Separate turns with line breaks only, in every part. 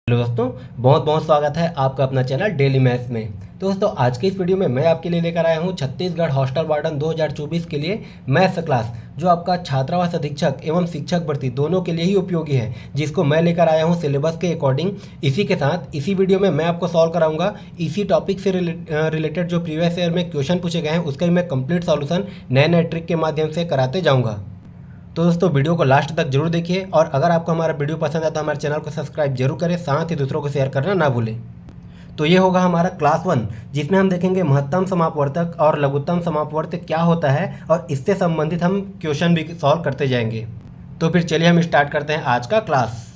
Hello दोस्तों, बहुत बहुत स्वागत है आपका अपना चैनल डेली मैथ्स में। तो दोस्तों, आज की इस वीडियो में मैं आपके लिए लेकर आया हूं छत्तीसगढ़ हॉस्टल वार्डन 2024 के लिए मैथ्स क्लास, जो आपका छात्रावास अधीक्षक एवं शिक्षक भर्ती दोनों के लिए ही उपयोगी है, जिसको मैं लेकर आया हूं सिलेबस के अकॉर्डिंग। इसी के साथ इसी वीडियो में मैं आपको सॉल्व कराऊंगा इसी टॉपिक से रिलेटेड जो प्रीवियस ईयर में क्वेश्चन पूछे गए हैं, उसका भी मैं कंप्लीट सॉल्यूशन नए नए ट्रिक के माध्यम से कराते जाऊँगा। तो दोस्तों, वीडियो को लास्ट तक जरूर देखिए, और अगर आपको हमारा वीडियो पसंद आए तो हमारे चैनल को सब्सक्राइब जरूर करें, साथ ही दूसरों को शेयर करना ना भूलें। तो ये होगा हमारा क्लास 1, जिसमें हम देखेंगे महत्तम समापवर्तक और लघुत्तम समापवर्तक क्या होता है, और इससे संबंधित हम क्वेश्चन भी सॉल्व करते जाएंगे। तो फिर चलिए हम स्टार्ट करते हैं आज का क्लास।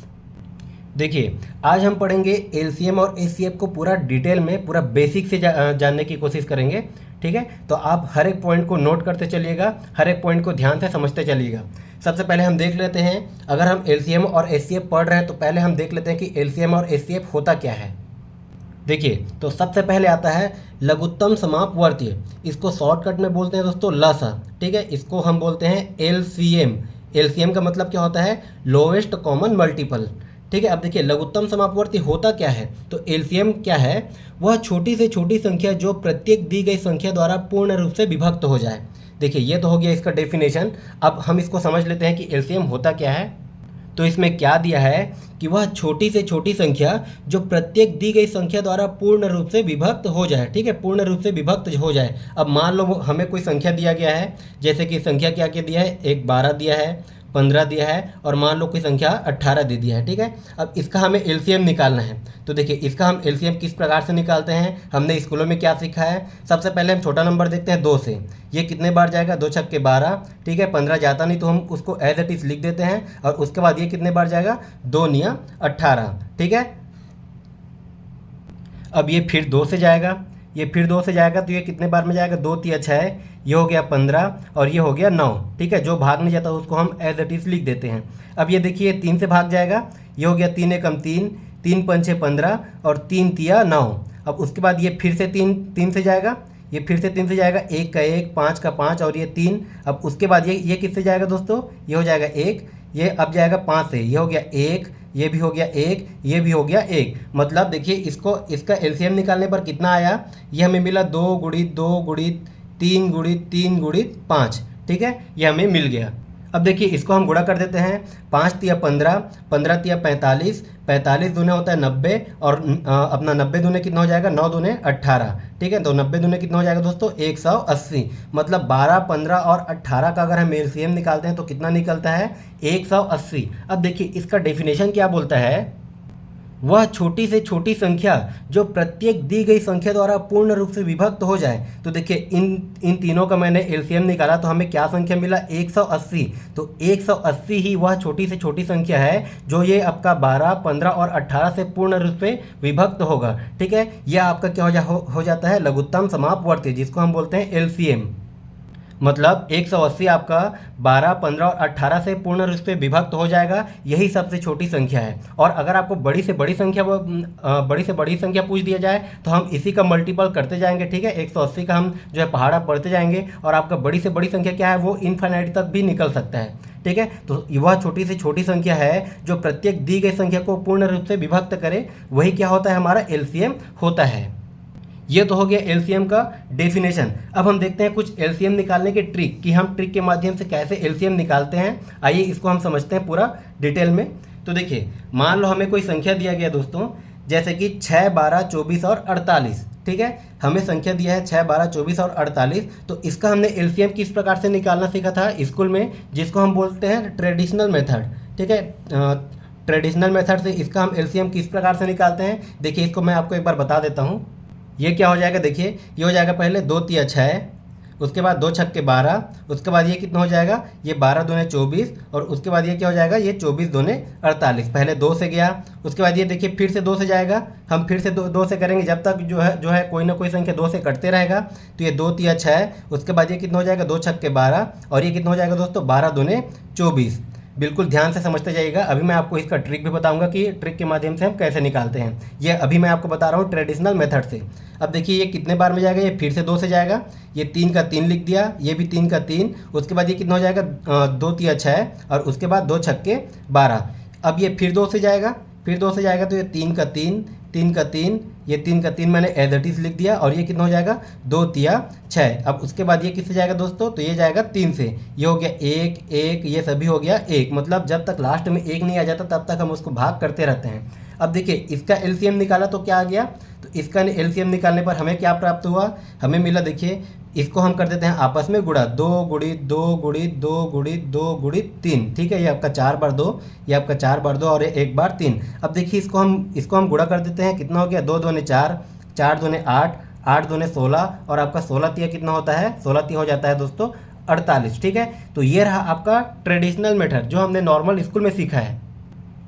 देखिए, आज हम पढ़ेंगे एलसीएम और एचसीएफ को पूरा डिटेल में, पूरा बेसिक से जानने की कोशिश करेंगे। ठीक है, तो आप हर एक पॉइंट को नोट करते चलिएगा, हर एक पॉइंट को ध्यान से समझते चलिएगा। सबसे पहले हम देख लेते हैं, अगर हम एलसीएम और एचसीएफ पढ़ रहे हैं तो पहले हम देख लेते हैं कि एलसीएम और एचसीएफ होता क्या है। देखिए, तो सबसे पहले आता है लघुत्तम समापवर्ती। इसको शॉर्टकट में बोलते हैं दोस्तों लसा। ठीक है, इसको हम बोलते हैं एलसीएम। एलसीएम का मतलब क्या होता है? Lowest common multiple. ठीक है, अब देखिए लघुत्तम समापवर्ती होता क्या है। तो एलसीएम क्या है? वह छोटी से छोटी संख्या जो प्रत्येक दी गई संख्या द्वारा पूर्ण रूप से विभक्त हो जाए। देखिए, ये तो हो गया इसका डेफिनेशन। अब हम इसको समझ लेते हैं कि एलसीएम होता क्या है। तो इसमें क्या दिया है कि वह छोटी से छोटी संख्या जो प्रत्येक दी गई संख्या द्वारा पूर्ण रूप से विभक्त हो जाए। ठीक है, पूर्ण रूप से विभक्त हो जाए। अब मान लो हमें कोई संख्या दिया गया है, जैसे कि संख्या क्या क्या दिया है, एक 12 दिया है, 15 दिया है, और मान लो कोई संख्या 18 दे दिया है। ठीक है, अब इसका हमें एलसीएम निकालना है। तो देखिए, इसका हम एलसीएम किस प्रकार से निकालते हैं, हमने स्कूलों में क्या सीखा है। सबसे पहले हम छोटा नंबर देखते हैं 2 से। ये कितने बार जाएगा? 2 छक्के 12। ठीक है, 15 जाता नहीं तो हम उसको एज इट इज लिख देते हैं, और उसके बाद ये कितने बार जाएगा? 2 निया 18। ठीक है, अब ये फिर 2 से जाएगा, ये फिर 2 से जाएगा, तो ये कितने बार में जाएगा? 2 तिया 6, ये हो गया 15, और ये हो गया 9। ठीक है, जो भाग नहीं जाता उसको हम एज इट इज लिख देते हैं। अब ये देखिए 3 से भाग जाएगा, ये हो गया 3 एकम 3, 3 पंचे 15, और 3 तिया 9। अब उसके बाद ये फिर से 3 से जाएगा, ये फिर से 3 से जाएगा, 1 का 1, 5 का 5, और ये 3। अब उसके बाद ये किससे जाएगा दोस्तों? ये हो जाएगा 1, ये अब जाएगा 5 से, ये हो गया 1, ये भी हो गया 1, ये भी हो गया 1। मतलब देखिए, इसका एलसीएम निकालने पर कितना आया? ये हमें मिला 2 गुणित 2 गुणित 3 गुणित 3 गुणित 5। ठीक है, ये हमें मिल गया। अब देखिए, इसको हम गुणा कर देते हैं। 5 तिया 15, 15 तिया 45, 45 दूने होता है 90, और अपना 90 दूने कितना हो जाएगा? 9 दूने 18। ठीक है, तो 90 दूने कितना हो जाएगा दोस्तों? 180। मतलब 12, 15 और 18 का अगर हम एलसीएम निकालते हैं तो कितना निकलता है? 180। अब देखिए, इसका डेफिनेशन क्या बोलता है? वह छोटी से छोटी संख्या जो प्रत्येक दी गई संख्या द्वारा पूर्ण रूप से विभक्त हो जाए। तो देखिए, इन तीनों का मैंने एलसीएम निकाला तो हमें क्या संख्या मिला? 180। तो 180 ही वह छोटी से छोटी संख्या है जो ये आपका 12, 15 और 18 से पूर्ण रूप से विभक्त होगा। ठीक है, यह आपका क्या हो जाता है? लघुत्तम समापवर्ती, जिसको हम बोलते हैं एलसीएम। मतलब 180 आपका 12, 15 और 18 से पूर्ण रूप से विभक्त हो जाएगा। यही सबसे छोटी संख्या है। और अगर आपको बड़ी से बड़ी संख्या पूछ दिया जाए तो हम इसी का मल्टीपल करते जाएंगे। ठीक है, 180 का हम जो है पहाड़ा पढ़ते जाएंगे, और आपका बड़ी से बड़ी संख्या क्या है? वो इनफाइनाइट तक भी निकल सकता है। ठीक है, तो वह छोटी से छोटी संख्या है जो प्रत्येक दी गई संख्या को पूर्ण रूप से विभक्त करे, वही क्या होता है? हमारा एलसीएम होता है। ये तो हो गया एलसीएम का डेफिनेशन। अब हम देखते हैं कुछ एलसीएम निकालने के ट्रिक, कि हम ट्रिक के माध्यम से कैसे एलसीएम निकालते हैं। आइए इसको हम समझते हैं पूरा डिटेल में। तो देखिए, मान लो हमें कोई संख्या दिया गया दोस्तों, जैसे कि 6, 12, 24 और 48। ठीक है, हमें संख्या दिया है 6, 12, 24 और 48। तो इसका हमने एलसीएम किस प्रकार से निकालना सीखा था स्कूल में, जिसको हम बोलते हैं ट्रेडिशनल मेथड। ठीक है, ट्रेडिशनल मेथड से इसका हम एलसीएम किस प्रकार से निकालते हैं, देखिए इसको मैं आपको एक बार बता देता हूँ। ये क्या हो जाएगा? देखिए, ये हो जाएगा पहले 2 तिया 6, उसके बाद 2 छक्के 12, उसके बाद ये कितना हो जाएगा? ये 12 दूने 24, और उसके बाद ये क्या हो जाएगा? ये 24 दूने 48। पहले 2 से गया, उसके बाद ये देखिए फिर से 2 से जाएगा। हम फिर से 2 से करेंगे जब तक जो है कोई ना कोई संख्या 2 से कटते रहेगा। तो ये 2 तिया 6, उसके बाद ये कितना हो जाएगा? 2 छक्के 12, और ये कितना हो जाएगा दोस्तों? 12 दूने 24। बिल्कुल ध्यान से समझते जाइएगा। अभी मैं आपको इसका ट्रिक भी बताऊंगा कि ट्रिक के माध्यम से हम कैसे निकालते हैं। ये अभी मैं आपको बता रहा हूँ ट्रेडिशनल मेथड से। अब देखिए, ये कितने बार में जाएगा? ये फिर से 2 से जाएगा, ये 3 का 3 लिख दिया, ये भी 3 का 3। उसके बाद ये कितना हो जाएगा? 2 तिया 6, और उसके बाद 2 छक्के 12। अब ये फिर 2 से जाएगा, फिर 2 से जाएगा तो ये 3 का 3, 3 का 3, ये 3 का 3 मैंने एज इट इज़ लिख दिया, और ये कितना हो जाएगा 2 तिया 6। अब उसके बाद ये किससे जाएगा दोस्तों, तो ये जाएगा 3 से। ये हो गया 1 1, ये सभी हो गया 1, मतलब जब तक लास्ट में 1 नहीं आ जाता तब तक हम उसको भाग करते रहते हैं। अब देखिए इसका एलसीएम निकाला तो क्या आ गया, तो इसका एलसीएम निकालने पर हमें क्या प्राप्त हुआ, हमें मिला, देखिए इसको हम कर देते हैं आपस में गुणा, 2 गुणित 2 गुणित 2 गुणित 2 गुणित 3, ठीक है, ये आपका 4 बार 2, ये आपका 4 बार 2 और ये 1 बार 3। अब देखिए इसको हम गुणा कर देते हैं, कितना हो गया 2 दूने 4, 4 दूने 8, 8 दूने 16, और आपका 16 तिया कितना होता है, 16 तिया हो जाता है दोस्तों 48, ठीक है। तो ये रहा आपका ट्रेडिशनल मेथड जो हमने नॉर्मल स्कूल में सीखा है।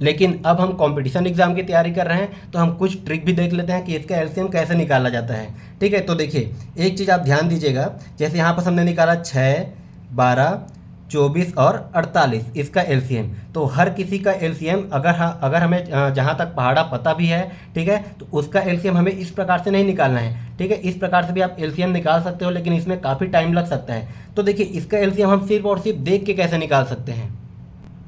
लेकिन अब हम कंपटीशन एग्जाम की तैयारी कर रहे हैं तो हम कुछ ट्रिक भी देख लेते हैं कि इसका एलसीएम कैसे निकाला जाता है, ठीक है। तो देखिए एक चीज़ आप ध्यान दीजिएगा, जैसे यहाँ पर हमने निकाला 6, 12, 24 और 48 इसका एलसीएम, तो हर किसी का एलसीएम अगर हमें जहाँ तक पहाड़ा पता भी है, ठीक है, तो उसका एलसीएम हमें इस प्रकार से नहीं निकालना है, ठीक है। इस प्रकार से भी आप एलसीएम निकाल सकते हो, लेकिन इसमें काफ़ी टाइम लग सकता है। तो देखिए इसका एलसीएम हम सिर्फ और सिर्फ देख के कैसे निकाल सकते हैं।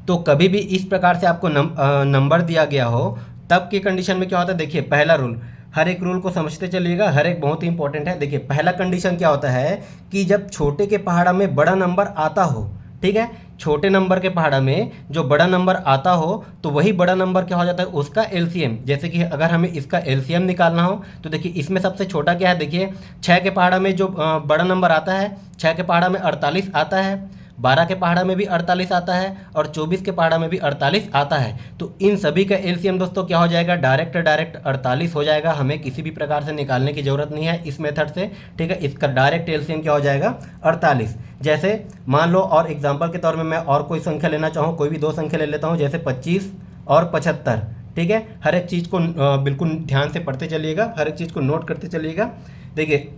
तो कभी भी इस प्रकार से आपको नंबर दिया गया हो तब की कंडीशन में क्या होता है, देखिए पहला रूल, हर एक रूल को समझते चलिएगा, हर एक बहुत ही इंपॉर्टेंट है। देखिए पहला कंडीशन क्या होता है कि जब छोटे के पहाड़ा में बड़ा नंबर आता हो, ठीक है, छोटे नंबर के पहाड़ा में जो बड़ा नंबर आता हो तो वही बड़ा नंबर क्या हो जाता है, उसका एलसीएम। जैसे कि अगर हमें इसका एलसीएम निकालना हो तो देखिए इसमें सबसे छोटा क्या है, देखिए 6 के पहाड़ा में जो बड़ा नंबर आता है, 6 के पहाड़ा में 48 आता है, 12 के पहाड़ा में भी 48 आता है, और 24 के पहाड़ा में भी 48 आता है। तो इन सभी का एलसीएम दोस्तों क्या हो जाएगा, डायरेक्ट 48 हो जाएगा। हमें किसी भी प्रकार से निकालने की ज़रूरत नहीं है इस मेथड से, ठीक है। इसका डायरेक्ट एलसीएम क्या हो जाएगा 48। जैसे मान लो और एग्जाम्पल के तौर में मैं और कोई संख्या लेना चाहूँ, कोई भी 2 संख्या ले लेता हूँ, जैसे 25 और 75, ठीक है। हर एक चीज़ को बिल्कुल ध्यान से पढ़ते चलिएगा, हर एक चीज़ को नोट करते चलिएगा। देखिए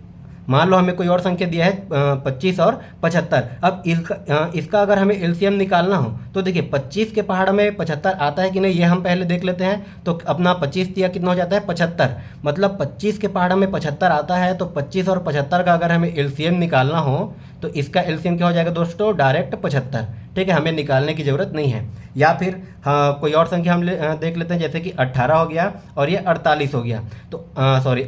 मान लो हमें कोई और संख्या दिया है 25 और 75। अब इसका अगर हमें एलसीएम निकालना हो तो देखिए 25 के पहाड़ में 75 आता है कि नहीं, ये हम पहले देख लेते हैं। तो अपना 25 दिया कितना हो जाता है 75, मतलब 25 के पहाड़ में 75 आता है, तो 25 और 75 का अगर हमें एलसीएम निकालना हो तो इसका एलसीएम क्या हो जाएगा दोस्तों, डायरेक्ट 75, ठीक है, हमें निकालने की ज़रूरत नहीं है। या फिर हाँ कोई और संख्या हम देख लेते हैं, जैसे कि 18 हो गया और ये 48 हो गया, तो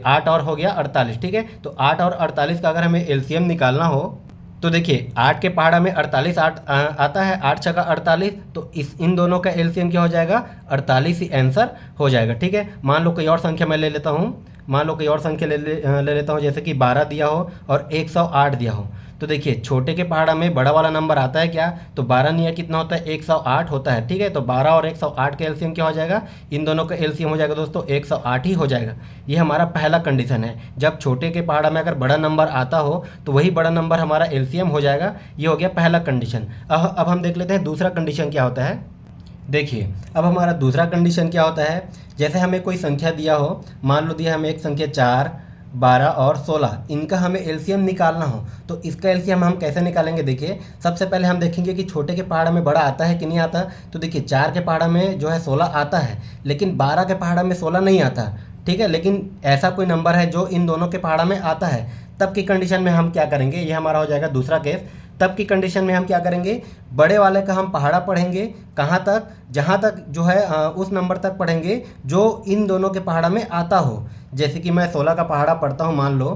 8 और हो गया 48, ठीक है। तो 8 और 48 का अगर हमें एलसीएम निकालना हो तो देखिए 8 के पहाड़ा में 48 आता है, 8 छका 48, तो इन दोनों का एलसीएम क्या हो जाएगा 48 ही आंसर हो जाएगा, ठीक है। मान लो कोई और संख्या मैं ले लेता हूँ, मान लो कोई और संख्या ले लेता हूँ, जैसे कि 12 दिया हो और 108 दिया हो। तो देखिए छोटे के पहाड़ा में बड़ा वाला नंबर आता है क्या, तो 12 नहीं है, कितना होता है 108 होता है, ठीक है। तो 12 और 108 का एलसीएम क्या हो जाएगा, इन दोनों का एलसीएम हो जाएगा दोस्तों 108 ही हो जाएगा। ये हमारा पहला कंडीशन है, जब छोटे के पहाड़ा में अगर बड़ा नंबर आता हो तो वही बड़ा नंबर हमारा एलसीएम हो जाएगा। ये हो गया पहला कंडीशन। अब हम देख लेते हैं दूसरा कंडीशन क्या होता है। देखिए अब हमारा दूसरा कंडीशन क्या होता है, जैसे हमें कोई संख्या दिया हो, मान लो दिया हमें एक संख्या 4, 12 और 16, इनका हमें एलसीएम निकालना हो तो इसका एलसीएम हम कैसे निकालेंगे। देखिए सबसे पहले हम देखेंगे कि छोटे के पहाड़ा में बड़ा आता है कि नहीं आता। तो देखिए 4 के पहाड़ा में जो है 16 आता है, लेकिन 12 के पहाड़ा में 16 नहीं आता, ठीक है। लेकिन ऐसा कोई नंबर है जो इन दोनों के पहाड़ा में आता है, तब की कंडीशन में हम क्या करेंगे, ये हमारा हो जाएगा दूसरा केस। तब की कंडीशन में हम क्या करेंगे, बड़े वाले का हम पहाड़ा पढ़ेंगे, कहाँ तक, जहाँ तक जो है उस नंबर तक पढ़ेंगे जो इन दोनों के पहाड़ा में आता हो। जैसे कि मैं 16 का पहाड़ा पढ़ता हूँ मान लो,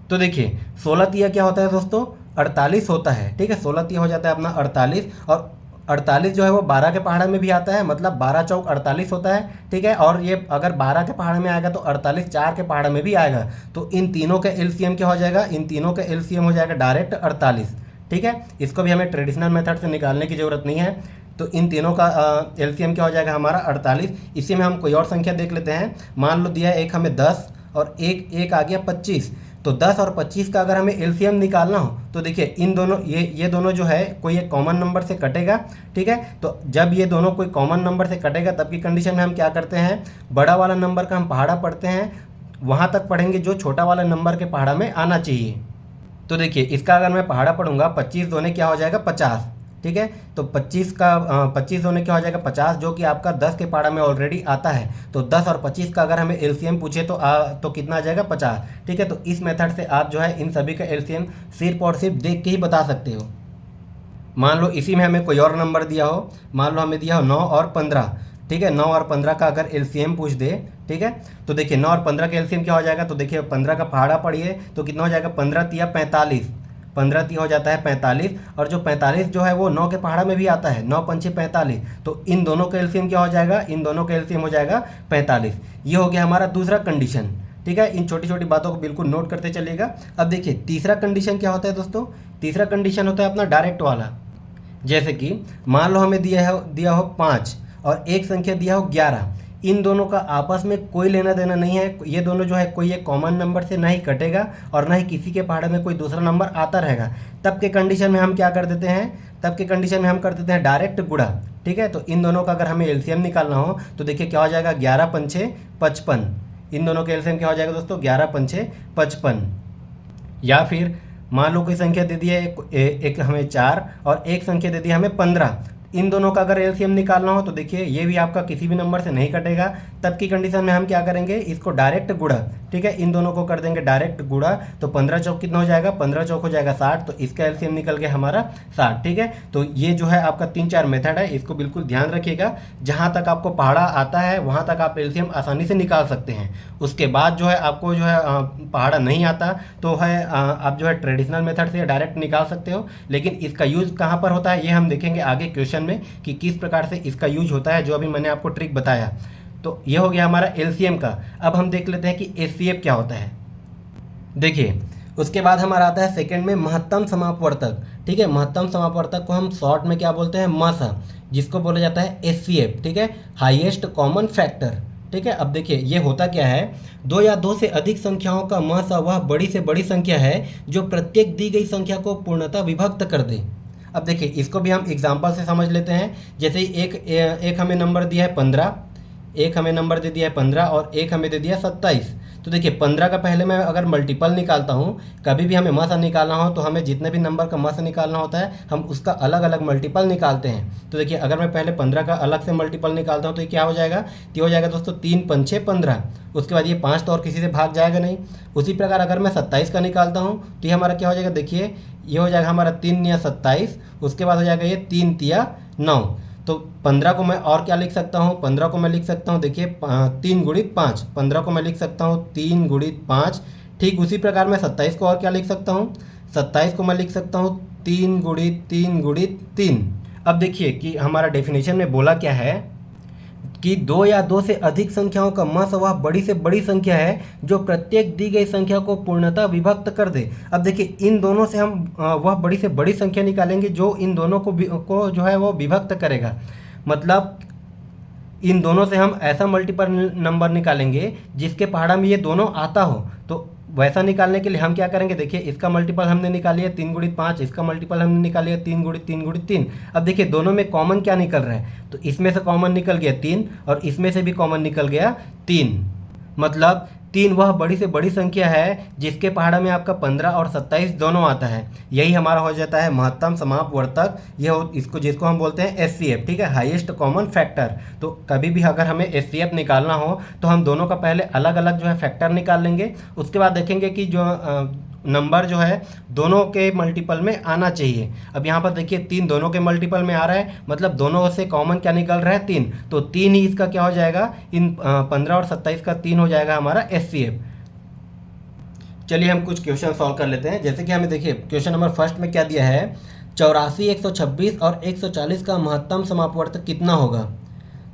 तो देखिए 16 तिया क्या होता है दोस्तों 48 होता है, ठीक है। 16 तिया हो जाता है अपना 48, और 48 जो है वो 12 के पहाड़ा में भी आता है, मतलब 12 चौक 48 होता है, ठीक है। और ये अगर 12 के पहाड़ में आएगा तो 48 4 के पहाड़ में भी आएगा, तो इन तीनों का एलसीएम क्या हो जाएगा, इन तीनों का एलसीएम हो जाएगा डायरेक्ट 48, ठीक है। इसको भी हमें ट्रेडिशनल मेथड से निकालने की ज़रूरत नहीं है। तो इन तीनों का एलसीएम क्या हो जाएगा हमारा 48। इसी में हम कोई और संख्या देख लेते हैं, मान लो दिया एक हमें 10 और एक आ गया 25। तो 10 और 25 का अगर हमें एलसीएम निकालना हो तो देखिए इन दोनों ये दोनों जो है कोई एक कॉमन नंबर से कटेगा, ठीक है। तो जब ये दोनों कोई कॉमन नंबर से कटेगा तब की कंडीशन में हम क्या करते हैं, बड़ा वाला नंबर का हम पहाड़ा पढ़ते हैं, वहाँ तक पढ़ेंगे जो छोटा वाला नंबर के पहाड़ा में आना चाहिए। तो देखिए इसका अगर मैं पहाड़ा पढ़ूंगा 25 दोने क्या हो जाएगा 50, ठीक है। तो 25 दोने क्या हो जाएगा 50, जो कि आपका 10 के पहाड़ा में ऑलरेडी आता है। तो 10 और 25 का अगर हमें एलसीएम पूछे तो कितना आ जाएगा 50, ठीक है। तो इस मेथड से आप जो है इन सभी का एलसीएम सिर्फ और सिर्फ देख के ही बता सकते हो। मान लो इसी में हमें कोई और नंबर दिया हो, मान लो हमें दिया हो 9 और 15, ठीक है। 9 और 15 का अगर एलसीएम पूछ दे, ठीक है, तो देखिए 9 और 15 का एलसीएम क्या हो जाएगा, तो देखिए 15 का पहाड़ा पढ़िए तो कितना हो जाएगा, 15 तिया 45, 15 तिया हो जाता है 45, और जो 45 जो है वो 9 के पहाड़ा में भी आता है, 9 पंचे 45, तो इन दोनों का एलसीएम क्या हो जाएगा, इन दोनों का एलसीएम हो जाएगा 45। ये हो गया हमारा दूसरा कंडीशन, ठीक है। इन छोटी छोटी बातों को बिल्कुल नोट करते चलिएगा। अब देखिए तीसरा कंडीशन क्या होता है दोस्तों, तीसरा कंडीशन होता है अपना डायरेक्ट वाला। जैसे कि मान लो हमें दिया हो 5 और एक संख्या दिया हो 11, इन दोनों का आपस में कोई लेना देना नहीं है, ये दोनों जो है कोई एक कॉमन नंबर से ना ही कटेगा और ना ही किसी के पहाड़े में कोई दूसरा नंबर आता रहेगा। तब के कंडीशन में हम क्या कर देते हैं, तब के कंडीशन में हम कर देते हैं डायरेक्ट गुणा, ठीक है। तो इन दोनों का अगर हमें एलसीएम निकालना हो तो देखिए क्या हो जाएगा, 11 पंचे 55, इन दोनों के एलसीएम क्या हो जाएगा दोस्तों, 11 पंचे 55। या फिर मान लो कोई संख्या दे दी है एक हमें 4 और एक संख्या दे दी है हमें 15, इन दोनों का अगर एलसीएम निकालना हो तो देखिए ये भी आपका किसी भी नंबर से नहीं कटेगा। तब की कंडीशन में हम क्या करेंगे, इसको डायरेक्ट गुणा, ठीक है, इन दोनों को कर देंगे डायरेक्ट गुणा। तो 15 चौक कितना हो जाएगा, 15 चौक हो जाएगा 60, तो इसका एलसीएम निकल गया हमारा 60, ठीक है। तो ये जो है आपका 3-4 मेथड है, इसको बिल्कुल ध्यान रखिएगा। जहाँ तक आपको पहाड़ा आता है वहाँ तक आप एलसीएम आसानी से निकाल सकते हैं। उसके बाद जो है आपको जो है पहाड़ा नहीं आता तो है आप जो है ट्रेडिशनल मेथड से डायरेक्ट निकाल सकते हो। लेकिन इसका यूज़ कहाँ पर होता है ये हम देखेंगे आगे क्वेश्चन में कि किस प्रकार से इसका यूज होता है, जो अभी मैंने आपको ट्रिक बताया। तो ये हो गया हमारा एलसीएम का। अब हम देख लेते हैं कि एचसीएफ क्या होता है। देखिए उसके बाद हमारा आता है सेकंड में महत्तम समापवर्तक, ठीक है। महत्तम समापवर्तक को हम शॉर्ट में क्या बोलते हैं, मसा, जिसको बोला जाता है एचसीएफ, ठीक है, हाईएस्ट कॉमन फैक्टर, ठीक है। अब देखिए ये होता क्या है, 2 या 2 से अधिक संख्याओं का मसा वह बड़ी से बड़ी संख्या है जो प्रत्येक दी गई संख्या को पूर्णतः विभक्त कर दे। अब देखिए इसको भी हम एग्जाम्पल से समझ लेते हैं। जैसे एक हमें नंबर दिया है 15, एक हमें नंबर दे दिया है 15 और एक हमें दे दिया 27। तो देखिए 15 का पहले मैं अगर मल्टीपल निकालता हूँ, कभी भी हमें मसा निकालना हो तो हमें जितने भी नंबर का मसा निकालना होता है हम उसका अलग अलग मल्टीपल निकालते हैं। तो देखिए अगर मैं पहले 15 का अलग से मल्टीपल निकालता हूँ तो ये क्या हो जाएगा, तो हो जाएगा दोस्तों 3 पंचे 15, उसके बाद ये 5 तो और किसी से भाग जाएगा नहीं। उसी प्रकार अगर मैं 27 का निकालता हूँ तो ये हमारा क्या हो जाएगा, देखिए ये हो जाएगा हमारा 3 या 27, उसके बाद हो जाएगा ये 3 तिया 9। तो 15 को मैं और क्या लिख सकता हूँ, 15 को मैं लिख सकता हूँ देखिए 3 गुणित 5, 15 को मैं लिख सकता हूँ 3 गुणित 5। ठीक उसी प्रकार मैं 27 को और क्या लिख सकता हूँ, 27 को मैं लिख सकता हूँ 3 गुणित 3 गुणित 3। अब देखिए कि हमारा डेफिनेशन में बोला क्या है कि 2 या 2 से अधिक संख्याओं का मस वह बड़ी से बड़ी संख्या है जो प्रत्येक दी गई संख्या को पूर्णतः विभक्त कर दे। अब देखिए इन दोनों से हम वह बड़ी से बड़ी संख्या निकालेंगे जो इन दोनों को जो है वो विभक्त करेगा। मतलब इन दोनों से हम ऐसा मल्टीपल नंबर निकालेंगे जिसके पहाड़ा में ये दोनों आता हो। तो वैसा निकालने के लिए हम क्या करेंगे, देखिए इसका मल्टीपल हमने निकाली है 3 गुणित 5, इसका मल्टीपल हमने निकाली है 3 गुणित 3 गुणित 3। अब देखिए दोनों में कॉमन क्या निकल रहा है, तो इसमें से कॉमन निकल गया 3 और इसमें से भी कॉमन निकल गया 3। मतलब 3 वह बड़ी से बड़ी संख्या है जिसके पहाड़ा में आपका 15 और 27 दोनों आता है। यही हमारा हो जाता है महत्तम समापवर्तक, यह इसको जिसको हम बोलते हैं एचसीएफ, ठीक है, हाईएस्ट कॉमन फैक्टर। तो कभी भी अगर हमें एचसीएफ निकालना हो तो हम दोनों का पहले अलग अलग जो है फैक्टर निकाल लेंगे। उसके बाद देखेंगे कि जो नंबर जो है दोनों के मल्टीपल में आना चाहिए। अब यहाँ पर देखिए 3 दोनों के मल्टीपल में आ रहा है, मतलब दोनों से कॉमन क्या निकल रहा है 3, तो 3 ही इसका क्या हो जाएगा, इन 15 और 27 का 3 हो जाएगा हमारा एचसीएफ। चलिए हम कुछ क्वेश्चन सॉल्व कर लेते हैं। जैसे कि हमें देखिए क्वेश्चन नंबर फर्स्ट में क्या दिया है, 84, 126 और 140 का महत्तम समापवर्तक कितना होगा।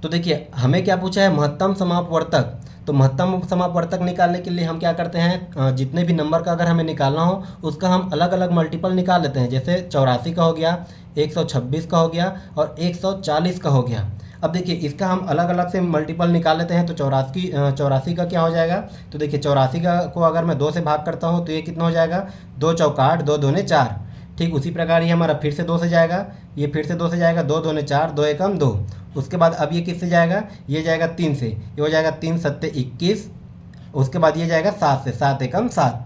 तो देखिए हमें क्या पूछा है, महत्तम समापवर्तक। तो महत्तम समापवर्तक निकालने के लिए हम क्या करते हैं, जितने भी नंबर का अगर हमें निकालना हो उसका हम अलग अलग मल्टीपल निकाल लेते हैं। जैसे 84 का हो गया, 126 का हो गया और 140 का हो गया। अब देखिए इसका हम अलग अलग से मल्टीपल निकाल लेते हैं। तो 84 का क्या हो जाएगा, तो देखिए 84 का को अगर मैं 2 से भाग करता हूँ तो ये कितना हो जाएगा, 2 चौका 8, 2 दूने 4। ठीक उसी प्रकार ये हमारा फिर से 2 से जाएगा, ये फिर से 2 से जाएगा, 2 दूने 4, 2 एकम 2। उसके बाद अब ये किससे जाएगा, ये जाएगा 3 से, ये हो जाएगा 3 सत्ते 21। उसके बाद ये जाएगा 7 से, 7 एकम 7।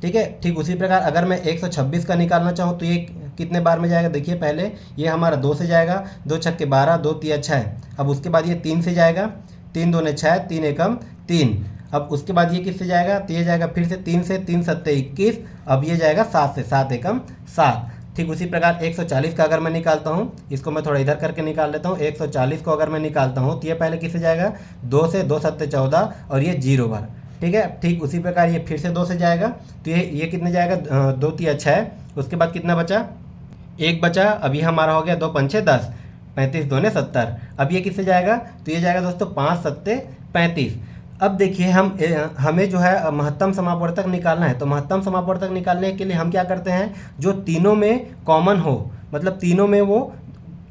ठीक है। ठीक उसी प्रकार अगर मैं 126 का निकालना चाहूँ तो ये कितने बार में जाएगा, देखिए पहले ये हमारा 2 से जाएगा, 2 छक्के 12, 2 तिया 6। अब उसके बाद ये 3 से जाएगा, 3 दूने 6, 3 एकम 3। अब उसके बाद ये किससे जाएगा, तो ये जाएगा फिर से 3 से, 3 सत्ते 21। अब ये जाएगा 7 से, 7 एकम 7। ठीक उसी प्रकार 140 का अगर मैं निकालता हूँ, इसको मैं थोड़ा इधर करके निकाल लेता हूँ। 140 को अगर मैं निकालता हूँ तो ये पहले किससे जाएगा, 2 से, 2 7 14 और ये 0 बार, ठीक है। ठीक उसी प्रकार ये फिर से 2 से जाएगा, तो ये कितने जाएगा, 2 3 6। उसके बाद कितना बचा, 1 बचा। अब ये हमारा हो गया 2 5 10, 35 2 70। अब ये किससे जाएगा, तो ये जाएगा दोस्तों 5 7 35। अब देखिए हमें जो है महत्तम समापवर्तक निकालना है, तो महत्तम समापवर्तक निकालने के लिए हम क्या करते हैं, जो तीनों में कॉमन हो, मतलब तीनों में वो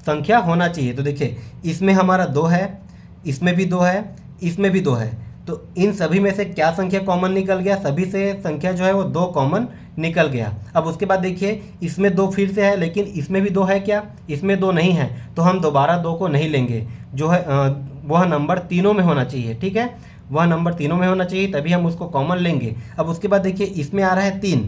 संख्या होना चाहिए। तो देखिए इसमें हमारा 2 है, इसमें भी 2 है, इसमें भी 2 है, तो इन सभी में से क्या संख्या कॉमन निकल गया, सभी से संख्या जो है वो 2 कॉमन निकल गया। अब उसके बाद देखिए इसमें 2 फिर से है, लेकिन इसमें भी 2 है क्या, इसमें 2 नहीं है, तो हम दोबारा 2 को नहीं लेंगे, जो है वह नंबर तीनों में होना चाहिए, ठीक है, वह नंबर तीनों में होना चाहिए, तभी हम उसको कॉमन लेंगे। अब उसके बाद देखिए इसमें आ रहा है 3,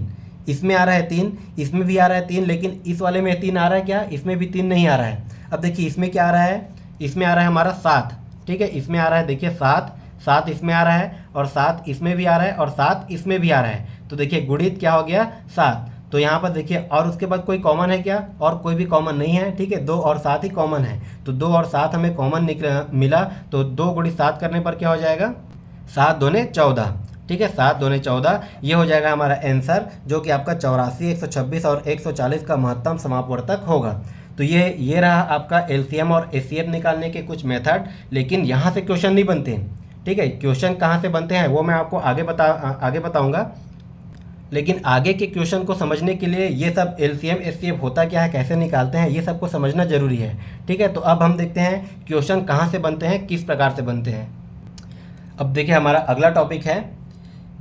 इसमें आ रहा है 3, इसमें भी आ रहा है 3, लेकिन इस वाले में 3 आ रहा है क्या, इसमें भी 3 नहीं आ रहा है। अब देखिए इसमें क्या आ रहा है, इसमें आ रहा है हमारा 7, ठीक है, इसमें आ रहा है देखिए 7 इसमें आ रहा है, और 7 इसमें भी आ रहा है, और 7 इसमें भी आ रहा है, तो देखिए गुणित क्या हो गया 7। तो यहाँ पर देखिए, और उसके बाद कोई कॉमन है क्या, और कोई भी कॉमन नहीं है, ठीक है, 2 और 7 ही कॉमन है, तो 2 और 7 हमें कॉमन मिला, तो 2 गुणित 7 करने पर क्या हो जाएगा, 7 दूने 14, ठीक है, 7 दूने 14, ये हो जाएगा हमारा आंसर, जो कि आपका 84, 126 और 140 का महत्तम समापवर्तक होगा। तो ये रहा आपका एलसीएम और एचसीएफ निकालने के कुछ मेथड, लेकिन यहाँ से क्वेश्चन नहीं बनते, ठीक है। क्वेश्चन कहाँ से बनते हैं वो मैं आपको आगे बताऊँगा, लेकिन आगे के क्वेश्चन को समझने के लिए ये सब एलसीएम एचसीएफ होता क्या है, कैसे निकालते हैं, ये सब को समझना जरूरी है, ठीक है। तो अब हम देखते हैं क्वेश्चन कहाँ से बनते हैं, किस प्रकार से बनते हैं। अब देखिए हमारा अगला टॉपिक है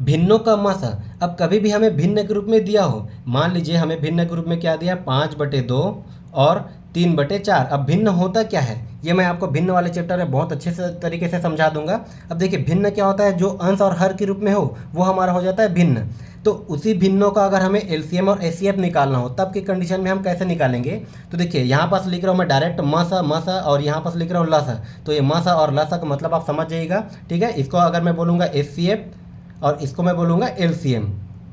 भिन्नों का मासा। अब कभी भी हमें भिन्न के रूप में दिया हो, मान लीजिए हमें भिन्न के रूप में क्या दिया, 5/2 और 3/4। अब भिन्न होता क्या है, ये मैं आपको भिन्न वाले चैप्टर में बहुत अच्छे से तरीके से समझा दूंगा। अब देखिए भिन्न क्या होता है, जो अंश और हर के रूप में हो वो हमारा हो जाता है भिन्न। तो उसी भिन्नों का अगर हमें एलसीएम और एचसीएफ निकालना हो, तब की कंडीशन में हम कैसे निकालेंगे, तो देखिए यहाँ पास लिख रहा हूँ मैं डायरेक्ट मासा, और यहाँ पास लिख रहा हूँ लसा, तो ये मासा और लसा का मतलब आप समझ जाइएगा, ठीक है। इसको अगर मैं बोलूँगा एचसीएफ और इसको मैं बोलूँगा एलसीएम,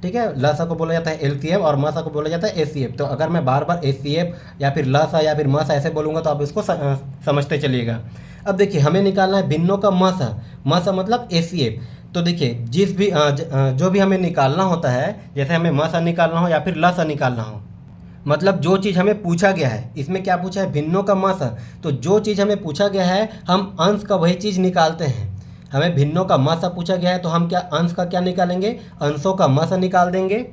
ठीक है, लसा को बोला जाता है एलसीएम और मासा को बोला जाता है एचसीएफ। तो अगर मैं बार बार एचसीएफ या फिर लसा या फिर मासा ऐसे बोलूँगा तो आप इसको समझते चलिएगा। अब देखिए हमें निकालना है भिन्नों का मासा मतलब एचसीएफ। तो देखिए जिस भी जो भी हमें निकालना होता है, जैसे हमें मासा निकालना हो या फिर लसा निकालना हो, मतलब जो चीज़ हमें पूछा गया है, इसमें क्या पूछा है, भिन्नों का मासा, तो जो चीज़ हमें पूछा गया है हम अंश का वही चीज़ निकालते हैं। हमें भिन्नों का मासा पूछा गया है तो हम क्या अंश का क्या निकालेंगे, अंशों का मासा निकाल देंगे,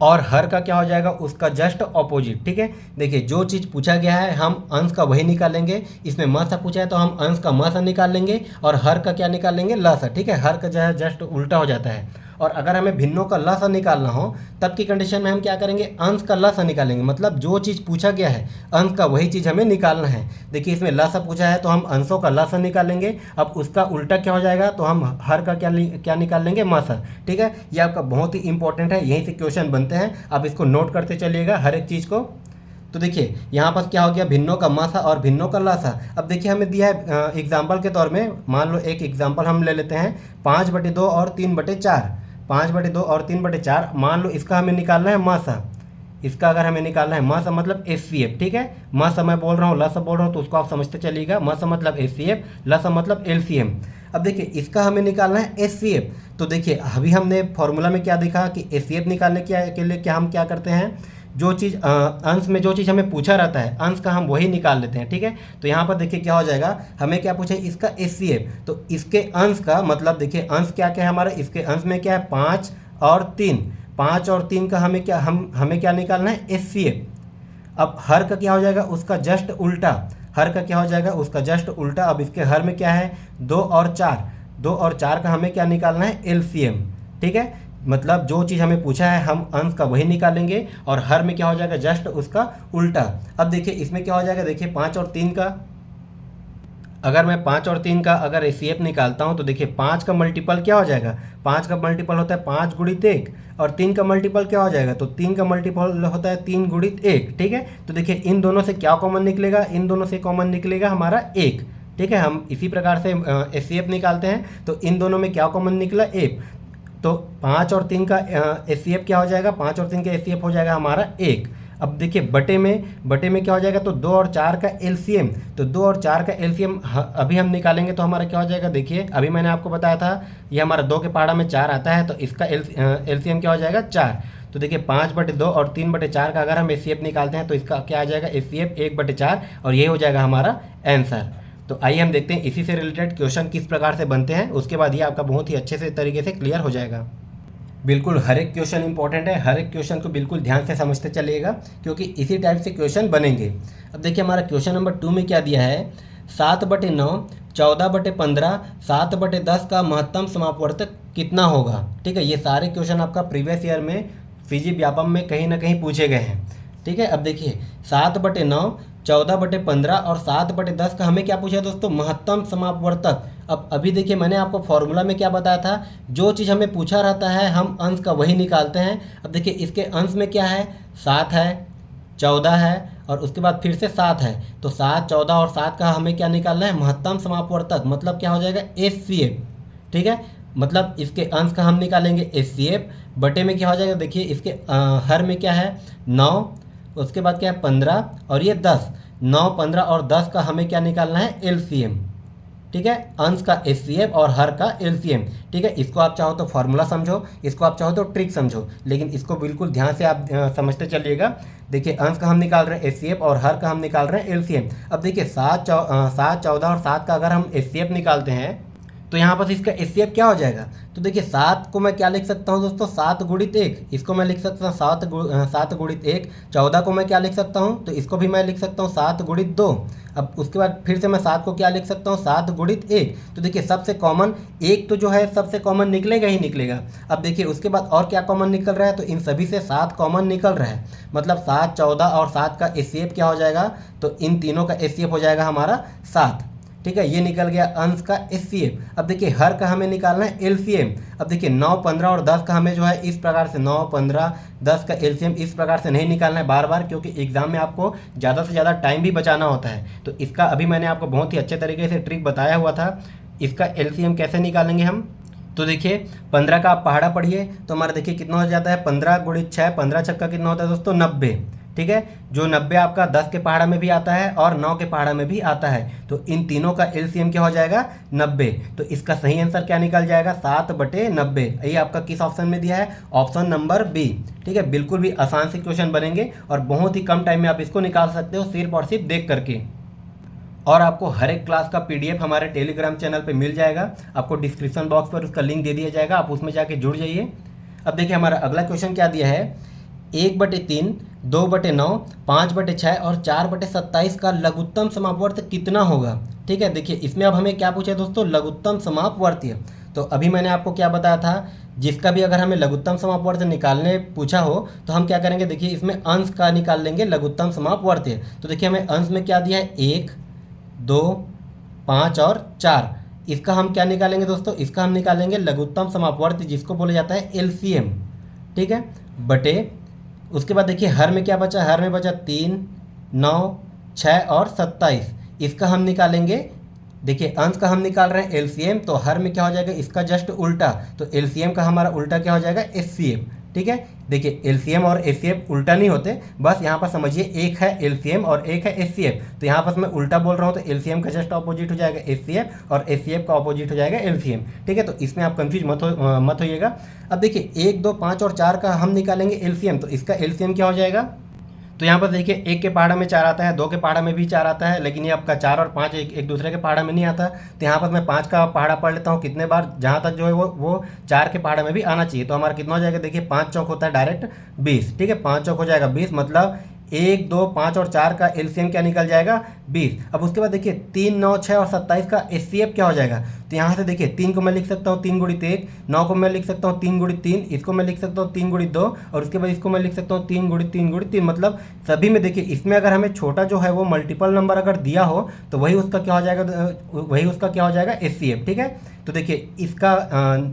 और हर का क्या हो जाएगा, उसका जस्ट ऑपोजिट, ठीक है। देखिए जो चीज़ पूछा गया है हम अंश का वही निकालेंगे, इसमें मासा पूछा है तो हम अंश का मासा निकाल लेंगे, और हर का क्या निकालेंगे, लसा, ठीक है, हर का जो है जस्ट उल्टा हो जाता है। और अगर हमें भिन्नों का लसा निकालना हो तब की कंडीशन में हम क्या करेंगे, अंश का लसा निकालेंगे, मतलब जो चीज़ पूछा गया है अंश का वही चीज़ हमें निकालना है। देखिए इसमें लसा पूछा है तो हम अंशों का लसा निकालेंगे, अब उसका उल्टा क्या हो जाएगा, तो हम हर का क्या निकाल लेंगे, मासा, ठीक है। ये आपका बहुत ही इंपॉर्टेंट है, यहीं से क्वेश्चन बनते हैं, आप इसको नोट करते चलिएगा हर एक चीज़ को। तो देखिए यहाँ पर क्या हो गया, भिन्नों का मासा और भिन्नों का लासा। अब देखिए हमें दिया है एग्जाम्पल के तौर में, मान लो एक एग्जाम्पल हम ले लेते हैं 5/2 और 3/4, 5/2 और 3/4, मान लो इसका हमें निकालना है मासा, इसका अगर हमें निकालना है मासा मतलब एचसीएफ, ठीक है। मासा मैं बोल रहा हूँ, लसा बोल रहा हूँ, तो उसको आप समझते चलिएगा, मासा मतलब एचसीएफ, लसा मतलब एलसीएम। अब देखिए इसका हमें निकालना है एचसीएफ, तो देखिए अभी हमने फॉर्मूला में क्या देखा कि एचसीएफ निकालने के लिए हम क्या करते हैं, जो चीज़ अंश में जो चीज़ हमें पूछा रहता है अंश का हम वही निकाल लेते हैं, ठीक है। तो यहाँ पर देखिए क्या हो जाएगा, हमें क्या पूछा है, इसका एचसीएफ, तो इसके अंश का मतलब देखिए अंश क्या क्या है हमारा, इसके अंश में क्या है 5 और 3 का हमें क्या निकालना है, एचसीएफ। अब हर का क्या हो जाएगा, उसका जस्ट उल्टा, हर का क्या हो जाएगा, उसका जस्ट उल्टा। अब इसके हर में क्या है, 2 और 4 का हमें क्या निकालना है, एलसीएम, ठीक है। मतलब जो चीज़ हमें पूछा है हम अंश का वही निकालेंगे, और हर में क्या हो जाएगा, जस्ट उसका उल्टा। अब देखिए इसमें क्या हो जाएगा, देखिए 5 और 3 का, अगर मैं 5 और 3 का अगर एचसीएफ निकालता हूँ तो देखिए 5 का मल्टीपल क्या हो जाएगा, 5 का मल्टीपल होता है 5 गुणित 1, और 3 का मल्टीपल क्या हो जाएगा, तो 3 का मल्टीपल होता है 3 गुणित 1, ठीक है। तो देखिए इन दोनों से क्या कॉमन निकलेगा, इन दोनों से कॉमन निकलेगा हमारा 1, ठीक है। हम इसी प्रकार से एचसीएफ निकालते हैं, तो इन दोनों में क्या कॉमन निकला, 1, तो 5 और 3 का एचसीएफ क्या हो जाएगा, 5 और 3 का एचसीएफ हो जाएगा हमारा 1। अब देखिए बटे में क्या हो जाएगा, तो 2 और 4 का एलसीएम, तो 2 और 4 का एलसीएम अभी हम निकालेंगे तो हमारा क्या हो जाएगा, देखिए अभी मैंने आपको बताया था ये हमारा 2 के पहाड़ा में 4 आता है, तो इसका एलसीएम क्या हो जाएगा 4। तो देखिए 5/2 और 3/4 का अगर हम एचसीएफ निकालते हैं तो इसका क्या आ जाएगा, एचसीएफ 1/4, और ये हो जाएगा हमारा आंसर। तो आइए हम देखते हैं इसी से रिलेटेड क्वेश्चन किस प्रकार से बनते हैं, उसके बाद ये आपका बहुत ही अच्छे से तरीके से क्लियर हो जाएगा। बिल्कुल हर एक क्वेश्चन इंपॉर्टेंट है, हर एक क्वेश्चन को बिल्कुल ध्यान से समझते चलिएगा क्योंकि इसी टाइप से क्वेश्चन बनेंगे। अब देखिए हमारा क्वेश्चन नंबर 2 में क्या दिया है, 7/9, 14/15, 7/10 का महत्तम समापवर्तक कितना होगा। ठीक है, ये सारे क्वेश्चन आपका प्रीवियस ईयर में फिजी व्यापम में कहीं ना कहीं पूछे गए हैं। ठीक है, अब देखिए 7/9, 14/15 और 7/10 का हमें क्या पूछा है दोस्तों, महत्तम समापवर्तक। अब अभी देखिए मैंने आपको फॉर्मूला में क्या बताया था, जो चीज़ हमें पूछा रहता है हम अंश का वही निकालते हैं। अब देखिए इसके अंश में क्या है, 7 है, 14 है और उसके बाद फिर से 7 है, तो 7, 14 और 7 का हमें क्या निकालना है, महत्तम समापवर्तक, मतलब क्या हो जाएगा एचसीएफ। ठीक है, मतलब इसके अंश का हम निकालेंगे एचसीएफ, बटे में क्या हो जाएगा, देखिए इसके हर में क्या है 9, उसके बाद क्या है 15 और ये 10, 9, 15 और 10 का हमें क्या निकालना है एलसीएम। ठीक है, अंश का एचसीएफ और हर का एलसीएम। ठीक है, इसको आप चाहो तो फॉर्मूला समझो, इसको आप चाहो तो ट्रिक समझो, लेकिन इसको बिल्कुल ध्यान से आप समझते चलिएगा। देखिए अंश का हम निकाल रहे हैं एचसीएफ और हर का हम निकाल रहे हैं एलसीएम। अब देखिए 7, 14 और 7 का अगर हम एचसीएफ निकालते हैं तो यहाँ पर इसका एचसीएफ क्या हो जाएगा, तो देखिए 7 को मैं क्या लिख सकता हूँ दोस्तों, 7 गुणित 1, इसको मैं लिख सकता हूँ 7 गुणित 1। 14 को मैं क्या लिख सकता हूँ, तो इसको भी मैं लिख सकता हूँ 7 गुणित 2। अब उसके बाद फिर से मैं 7 को क्या लिख सकता हूँ, 7 गुणित 1। तो देखिए सबसे कॉमन एक तो जो है सबसे कॉमन निकलेगा ही निकलेगा। अब देखिए उसके बाद और क्या कॉमन निकल रहा है, तो इन सभी से 7 कॉमन निकल रहा है, मतलब 7, 14 और 7 का एचसीएफ क्या हो जाएगा, तो इन तीनों का एचसीएफ हो जाएगा हमारा 7। ठीक है, ये निकल गया अंश का एचसीएफ। अब देखिए हर का हमें निकालना है एलसीएम। अब देखिए 9, 15 और 10 का हमें जो है इस प्रकार से 9, 15, 10 का एलसीएम इस प्रकार से नहीं निकालना है बार बार, क्योंकि एग्जाम में आपको ज़्यादा से ज़्यादा टाइम भी बचाना होता है। तो इसका अभी मैंने आपको बहुत ही अच्छे तरीके से ट्रिक बताया हुआ था, इसका एलसीएम कैसे निकालेंगे हम। तो देखिए 15 का आप पहाड़ा पढ़िए तो हमारा देखिए कितना हो जाता है, 15 गुणित 6, 15 छक्का कितना होता है दोस्तों 90। ठीक है, जो 90 आपका 10 के पहाड़ा में भी आता है और 9 के पहाड़ा में भी आता है, तो इन तीनों का एलसीएम क्या हो जाएगा 90। तो इसका सही आंसर क्या निकल जाएगा, 7/90। ये आपका किस ऑप्शन में दिया है, ऑप्शन नंबर बी। ठीक है, बिल्कुल भी आसान से क्वेश्चन बनेंगे और बहुत ही कम टाइम में आप इसको निकाल सकते हो सिर्फ और सिर्फ देख करके। और आपको हर एक क्लास का पीडीएफ हमारे टेलीग्राम चैनल पे मिल जाएगा, आपको डिस्क्रिप्शन बॉक्स पर उसका लिंक दे दिया जाएगा, आप उसमें जाके जुड़ जाइए। अब देखिए हमारा अगला क्वेश्चन क्या दिया है, 1/3, 2/9, 5/6 और 4/27 का लघुत्तम समापवर्त कितना होगा। ठीक है, देखिए इसमें अब हमें क्या पूछा है दोस्तों, लघुत्तम समापवर्तीय। तो अभी मैंने आपको क्या बताया था, जिसका भी अगर हमें लघुत्तम समापवर्त निकालने पूछा हो तो हम क्या करेंगे, देखिए इसमें अंश का निकाल लेंगे लघुत्तम समापवर्तीय। तो देखिए हमें अंश में क्या दिया है, 1, 2, 5 और 4, इसका हम क्या निकालेंगे दोस्तों, इसका हम निकालेंगे लघुत्तम समापवर्ती, जिसको बोला जाता है एलसीएम। ठीक है, बटे उसके बाद देखिए हर में क्या बचा, हर में बचा 3, 9, 6 और 27, इसका हम निकालेंगे। देखिए अंश का हम निकाल रहे हैं एलसीएम, तो हर में क्या हो जाएगा इसका जस्ट उल्टा, तो एलसीएम का हमारा उल्टा क्या हो जाएगा एचसीएफ। ठीक है, देखिए एलसीएम और एचसीएफ उल्टा नहीं होते, बस यहाँ पर समझिए एक है एलसीएम और एक है एचसीएफ, तो यहाँ पर मैं उल्टा बोल रहा हूँ, तो एलसीएम का जस्ट ऑपोजिट हो जाएगा एचसीएफ और एचसीएफ का ऑपोजिट हो जाएगा एलसीएम। ठीक है, तो इसमें आप कंफ्यूज मत होइएगा। अब देखिए 1, 2, 5 और 4 का हम निकालेंगे एलसीएम, तो इसका एलसीएम क्या हो जाएगा, तो यहाँ पर देखिए 1 के पहाड़ा में 4 आता है, 2 के पहाड़ा में भी 4 आता है, लेकिन ये आपका 4 और 5 एक दूसरे के पहाड़ा में नहीं आता। तो यहाँ पर मैं 5 का पहाड़ा पढ़ लेता हूँ कितने बार, जहाँ तक जो है वो 4 के पहाड़ा में भी आना चाहिए। तो हमारा कितना हो जाएगा, देखिए 5 चौक होता है डायरेक्ट 20। ठीक है, 5 चौक हो जाएगा 20, मतलब 1, 2, 5 और 4 का एलसीएम क्या निकल जाएगा 20। अब उसके बाद देखिए 3, 9, 6 और 27 का एचसीएफ क्या हो जाएगा, तो यहाँ से देखिए 3 को मैं लिख सकता हूँ 3 गुणित 1, 9 को मैं लिख सकता हूँ 3 गुणित 3, इसको मैं लिख सकता हूँ 3 गुणित 2 और उसके बाद इसको मैं लिख सकता हूँ 3 गुणित 3 गुणित 3। मतलब सभी में देखिए इसमें अगर हमें छोटा जो है वो मल्टीपल नंबर अगर दिया हो तो वही उसका क्या हो जाएगा एचसीएफ। ठीक है, तो देखिए इसका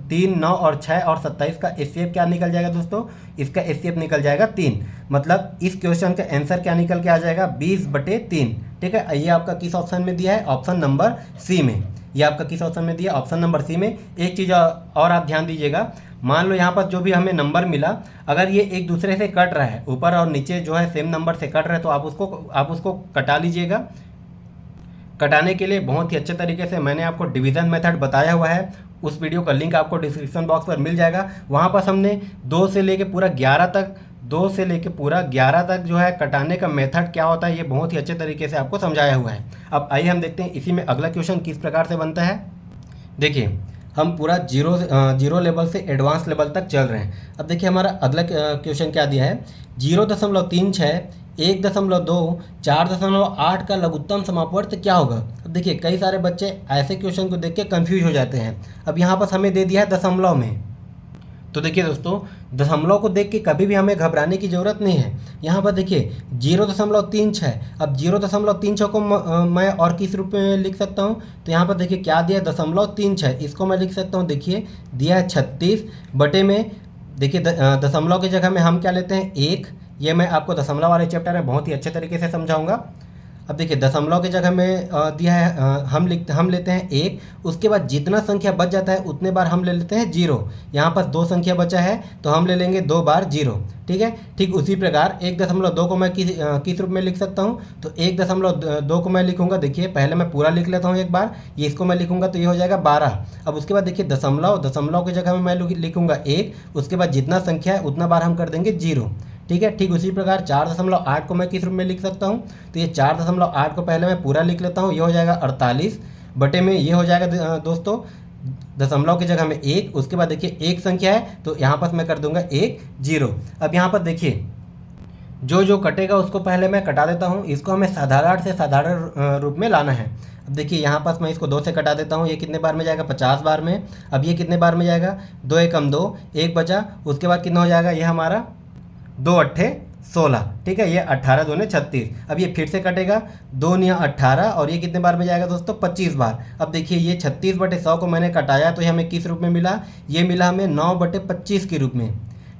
3, 9 और 6 और 27 का एचसीएफ क्या निकल जाएगा दोस्तों, इसका एचसीएफ निकल जाएगा 3। मतलब इस क्वेश्चन का आंसर क्या निकल के आ जाएगा 20/3। ठीक है, ये आपका किस ऑप्शन में दिया है, ऑप्शन नंबर सी में। ये आपका किस ऑप्शन में दिया, ऑप्शन नंबर सी में। एक चीज़ और आप ध्यान दीजिएगा, मान लो यहाँ पर जो भी हमें नंबर मिला, अगर ये एक दूसरे से कट रहा है, ऊपर और नीचे जो है सेम नंबर से कट रहा है, तो आप उसको कटा लीजिएगा। कटाने के लिए बहुत ही अच्छे तरीके से मैंने आपको डिवीज़न मेथड बताया हुआ है, उस वीडियो का लिंक आपको डिस्क्रिप्शन बॉक्स पर मिल जाएगा। वहाँ पर हमने 2 से लेके पूरा 11 तक, 2 से लेके पूरा 11 तक जो है कटाने का मेथड क्या होता है, ये बहुत ही अच्छे तरीके से आपको समझाया हुआ है। अब आइए हम देखते हैं इसी में अगला क्वेश्चन किस प्रकार से बनता है। देखिए, हम पूरा जीरो लेवल से एडवांस लेवल तक चल रहे हैं। अब देखिए हमारा अगला क्वेश्चन क्या दिया है, 0.36, 1.2, 4.8 का लघुत्तम समापवर्त क्या होगा। अब देखिए कई सारे बच्चे ऐसे क्वेश्चन को देख के कन्फ्यूज हो जाते हैं। अब यहाँ पर हमें दे दिया है दशमलव में, तो देखिए दोस्तों, दशमलव को देख के कभी भी हमें घबराने की ज़रूरत नहीं है। यहाँ पर देखिए 0.36, अब 0.36 को मैं और किस रूप में लिख सकता हूँ, तो यहाँ पर देखिए क्या दिया है, 0.36, इसको मैं लिख सकता हूँ, देखिए दिया है 36 बटे में, देखिए दशमलव की जगह में हम क्या लेते हैं 1, ये मैं आपको दशमलव वाले चैप्टर में बहुत ही अच्छे तरीके से समझाऊंगा। अब देखिए दशमलव की जगह में दिया है, हम लेते हैं 1, उसके बाद जितना संख्या बच जाता है उतने बार हम ले लेते हैं 0। यहाँ पर 2 संख्या बचा है तो हम ले लेंगे 2 बार 0, ठीक है। ठीक उसी प्रकार 1.2 को मैं किस रूप में लिख सकता हूँ, तो 1.2 को मैं लिखूंगा, देखिए पहले मैं पूरा लिख लेता हूँ एक बार, ये इसको मैं लिखूंगा तो ये हो जाएगा 12। अब उसके बाद देखिए दशमलव की जगह में मैं लिखूंगा 1, उसके बाद जितना संख्या है उतना बार हम कर देंगे 0, ठीक है। ठीक उसी प्रकार 4.8 को मैं किस रूप में लिख सकता हूँ, तो ये 4.8 को पहले मैं पूरा लिख लेता हूँ, ये हो जाएगा 48 बटे में, ये हो जाएगा दोस्तों दशमलव की जगह में 1, उसके बाद देखिए एक संख्या है तो यहाँ पर मैं कर दूंगा 1 0। अब यहाँ पर देखिए जो कटेगा उसको पहले मैं कटा देता हूँ, इसको हमें साधारण से साधारण रूप में लाना है। अब देखिए यहाँ पर मैं इसको 2 से कटा देता हूँ, ये कितने बार में जाएगा 50 बार में। अब ये कितने बार में जाएगा, 2 एकम 2, 1 बचा, उसके बाद कितना हो जाएगा, ये हमारा 2 अट्ठे 16, ठीक है। ये 18 दूने 36, अब ये फिर से कटेगा 2 9 18, और ये कितने बार में जाएगा दोस्तों 25 बार। अब देखिए ये 36/100 को मैंने कटाया तो ये हमें किस रूप में मिला, ये मिला हमें 9/25 के रूप में।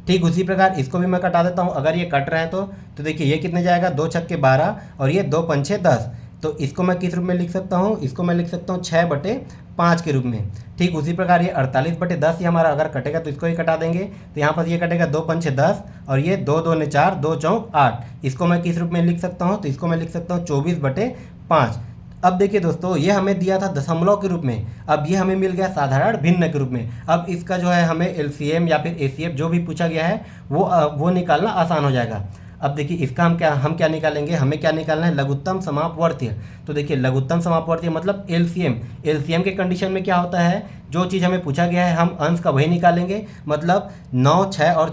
ठीक उसी प्रकार इसको भी मैं कटा देता हूँ, अगर ये कट रहा है तो देखिए ये कितने जाएगा, 2 छक्के 12 और ये 2 पंछे 10, तो इसको मैं किस रूप में लिख सकता हूँ, इसको मैं लिख सकता हूँ 6/5 के रूप में। ठीक उसी प्रकार ये 48/10 ये हमारा अगर कटेगा तो इसको ही कटा देंगे, तो यहाँ पर ये कटेगा 2 पंछे 10 और ये 2 2 4, 2 चौक 8, इसको मैं किस रूप में लिख सकता हूँ, तो इसको मैं लिख सकता हूँ 24/5। अब देखिए दोस्तों ये हमें दिया था दशमलव के रूप में, अब ये हमें मिल गया साधारण भिन्न के रूप में। अब इसका जो है हमें एलसीएम या फिर एसीएफ जो भी पूछा गया है वो निकालना आसान हो जाएगा। अब देखिए इसका हम क्या निकालेंगे, हमें क्या निकालना है, लघुत्तम समापवर्तीय। तो देखिए लघुत्तम समापवर्तीय मतलब एलसीएम के कंडीशन में क्या होता है, जो चीज़ हमें पूछा गया है हम अंश का वही निकालेंगे। मतलब 9 6 और